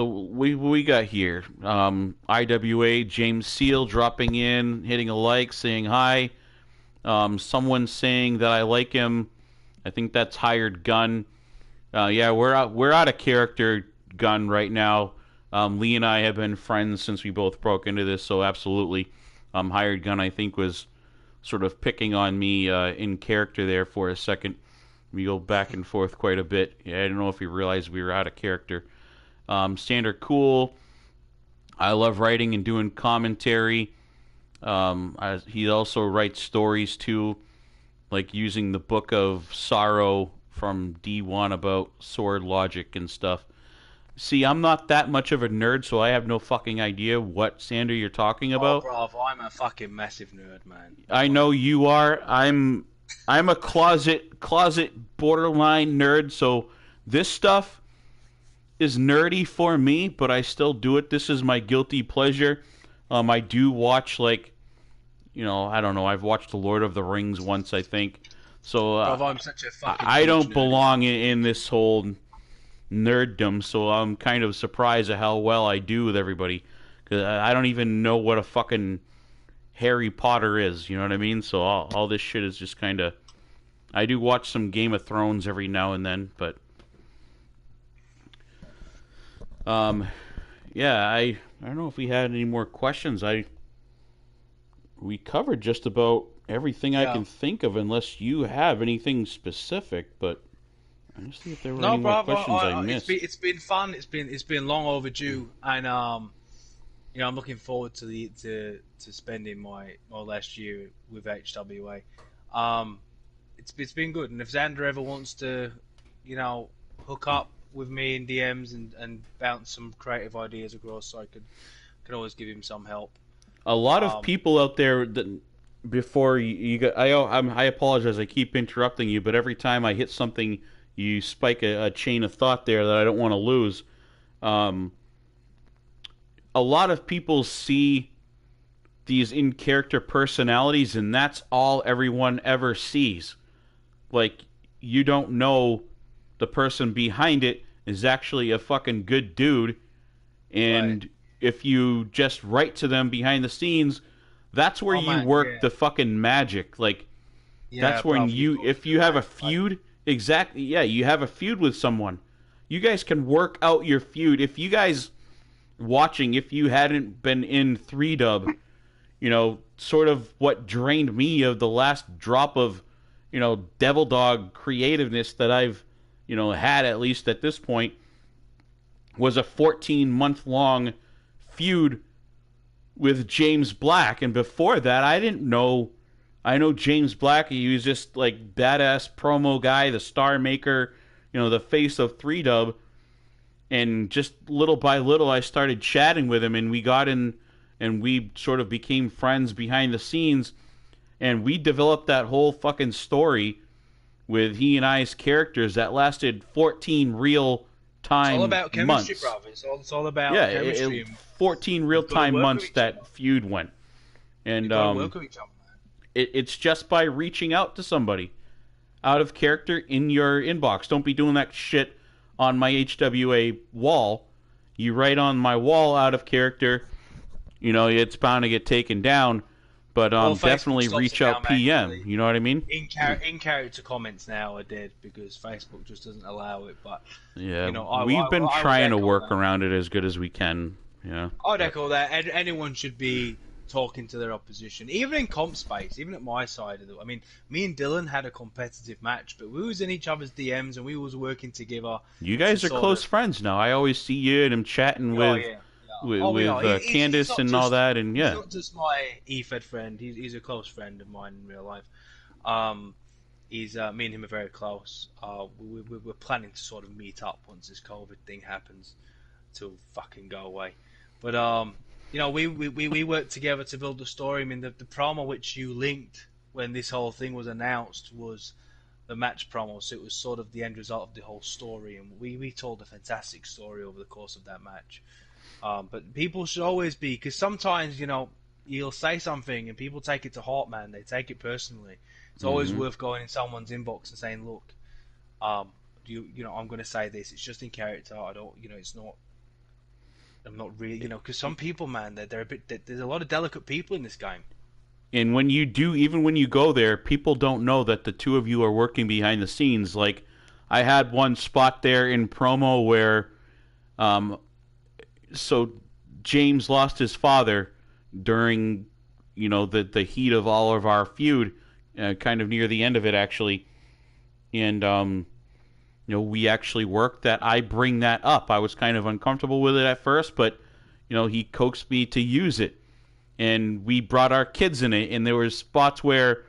we got here. IWA, James Seal dropping in, hitting a like, saying hi. Someone saying that I like him. I think that's Hired Gun. Yeah, we're out of character, Gun, right now. Lee and I have been friends since we both broke into this, so absolutely. Hired Gun, I think, was sort of picking on me in character there for a second. We go back and forth quite a bit. Yeah, I don't know if he realized we were out of character. Standard Cool. I love writing and doing commentary. He also writes stories too, like using the Book of Sorrow from D1 about sword logic and stuff. See, I'm not that much of a nerd, so I have no fucking idea what Sander you're talking about. Oh, bro, I'm a fucking massive nerd, man. I know you are. I'm a closet borderline nerd, so this stuff is nerdy for me, but I still do it. This is my guilty pleasure. I do watch, like, I don't know. I've watched The Lord of the Rings once, I think. So Bro, I'm such a fucking I don't nerd. belong in this whole nerddom, so I'm kind of surprised at how well I do with everybody. Because I don't even know what a fucking Harry Potter is, you know what I mean? So all this shit is just kind of... I do watch some Game of Thrones every now and then, but... yeah, I don't know if we had any more questions. We covered just about everything I can think of, unless you have anything specific, but... Let's see if there were any more questions I missed. It's been fun. It's been long overdue, and I'm looking forward to spending my last year with HWA. It's been good, and if Xander ever wants to, hook up with me in DMs and bounce some creative ideas across, so I could always give him some help. A lot of people out there that before you got, I apologize. I keep interrupting you, but every time I hit something, you spike a chain of thought there that I don't want to lose. Um, a lot of people see these in character personalities, and that's all everyone ever sees. Like, you don't know the person behind it is actually a fucking good dude, Right. and if you just write to them behind the scenes, that's where Oh you man, work yeah, the fucking magic. Like, yeah, that's when bro. You you, talk if to the you have a man. Like, feud, exactly, yeah, you have a feud with someone. You guys can work out your feud. If you guys watching, if you hadn't been in 3 dub, sort of what drained me of the last drop of, devil dog creativeness that I've, had at least at this point was a 14-month long feud with James Black. And before that, I didn't know. I know James Black. He was just like badass promo guy, the star maker, the face of 3Dub. And just little by little, I started chatting with him, and we got in, and we sort of became friends behind the scenes, and we developed that whole fucking story with he and I's characters that lasted 14 real it's all time about chemistry, months. bro. It's all about Yeah, chemistry, and 14 real you've got to time work with months each other. that feud went. And You've got to work with each other, man. it's just by reaching out to somebody out of character in your inbox. Don't be doing that shit on my HWA wall. You write on my wall out of character, it's bound to get taken down. But Well, Facebook definitely stops reach it now, out PM. manually. You know what I mean? In character comments now are dead because Facebook just doesn't allow it. But Yeah, we've been I would trying to echo work that. around it as good as we can. Yeah. I'd echo that. Anyone should be talking to their opposition, even in comp space, even at my side of it. I mean, me and Dylan had a competitive match, but we was in each other's DMs and we was working together You to guys are sort close of. friends now. I always see you and I'm chatting Oh with yeah. with, Oh, we with are. He's Candace not and all just that, and he's yeah. not just my EFED friend. He's a close friend of mine in real life. Um, he's me and him are very close. We're planning to sort of meet up once this COVID thing happens to fucking go away. But we worked together to build the story. I mean, the promo which you linked when this whole thing was announced was the match promo, so it was sort of the end result of the whole story, and we told a fantastic story over the course of that match. But people should always be, because sometimes you'll say something and people take it to heart, man. They take it personally. It's always Hmm. worth going in someone's inbox and saying, look, I'm going to say this. It's just in character. I don't, it's not. I'm not really, because some people, man, they're a bit. There's a lot of delicate people in this game. And when you do, even when you go there, people don't know that the two of you are working behind the scenes. Like, I had one spot there in promo where, um, so James lost his father during, the heat of all of our feud, kind of near the end of it actually, and we actually worked that. I bring that up. I was kind of uncomfortable with it at first, but he coaxed me to use it, and we brought our kids in it. And there were spots where,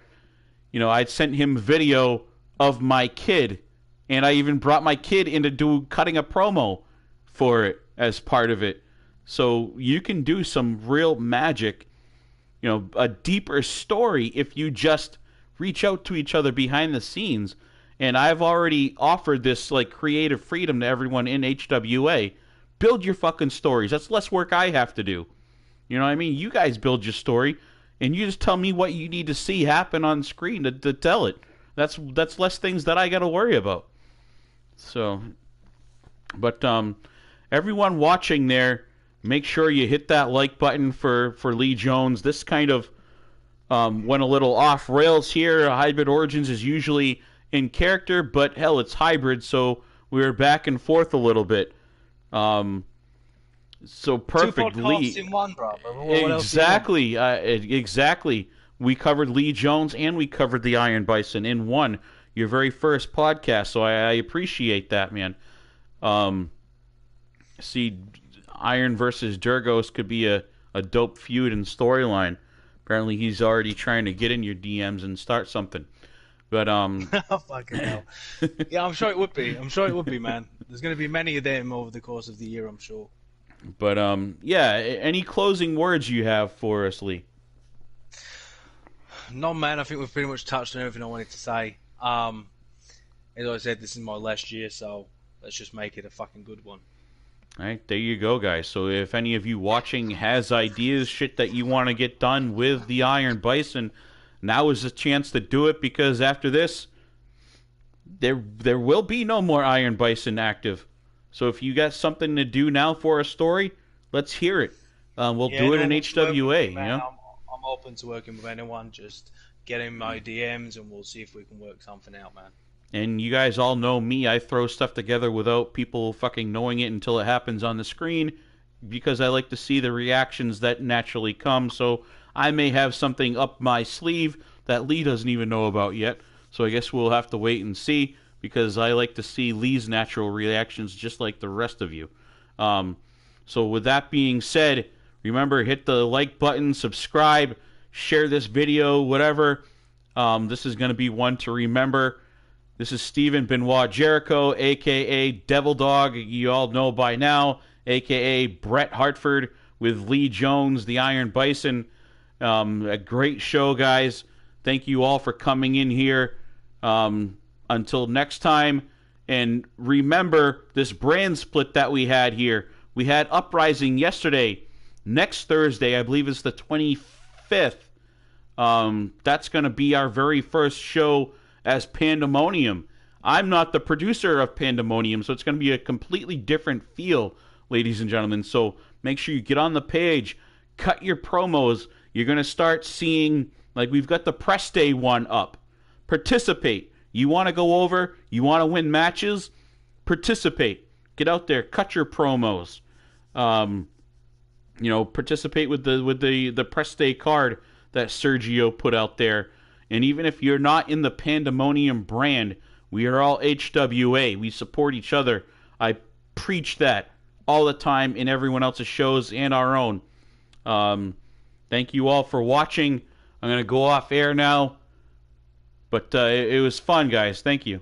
I'd sent him video of my kid, and I even brought my kid in to do cutting a promo for it as part of it. So you can do some real magic, a deeper story if you just reach out to each other behind the scenes. And I've already offered this like creative freedom to everyone in HWA. Build your fucking stories. That's less work I have to do. You know what I mean? You guys build your story, and you just tell me what you need to see happen on screen to tell it. That's less things that I got to worry about. So, but everyone watching there, make sure you hit that like button for Lee Jones. This kind of went a little off rails here. Hybrid Origins is usually in character, but hell, it's hybrid, so we were back and forth a little bit. Um, so Two perfect, podcasts Lee. in one, bro. What else do you want? Exactly. We covered Lee Jones and we covered the Iron Bison in one. Your very first podcast, so I appreciate that, man. Um, see, Iron versus Durgos could be a dope feud and storyline. Apparently, he's already trying to get in your DMs and start something. But Oh, fucking hell. Yeah, I'm sure it would be. I'm sure it would be, man. There's going to be many of them over the course of the year, I'm sure. yeah. Any closing words you have for us, Lee? No, man. I think we've pretty much touched on everything I wanted to say. As I said, this is my last year, so let's just make it a fucking good one. All right, there you go, guys. So if any of you watching has ideas, shit that you want to get done with the Iron Bison, now is the chance to do it, because after this, there will be no more Iron Bison active. So if you got something to do now for a story, let's hear it. We'll do it in HWA. I'm open to working with anyone. Just get in my DMs and we'll see if we can work something out, man. And you guys all know me. I throw stuff together without people fucking knowing it until it happens on the screen, because I like to see the reactions that naturally come. So I may have something up my sleeve that Lee doesn't even know about yet. So I guess we'll have to wait and see, because I like to see Lee's natural reactions just like the rest of you. So with that being said, remember, hit the like button, subscribe, share this video, whatever. This is going to be one to remember. This is Stephen Benoit Jericho, a.k.a. Devil Dog, you all know by now, a.k.a. Bret Hartford, with Lee Jones, the Iron Bison. A great show, guys. Thank you all for coming in here. Until next time, and remember this brand split that we had here. We had Uprising yesterday. Next Thursday, I believe it's the 25th. That's going to be our very first show as Pandemonium. I'm not the producer of Pandemonium, so it's going to be a completely different feel, ladies and gentlemen. So make sure you get on the page, cut your promos. You're going to start seeing, like, we've got the press day one up. Participate. You want to go over, you want to win matches, participate. Get out there, cut your promos. Participate with the press day card that Sergio put out there. And even if you're not in the Pandemonium brand, we are all HWA. We support each other. I preach that all the time in everyone else's shows and our own. Thank you all for watching. I'm going to go off air now. But it was fun, guys. Thank you.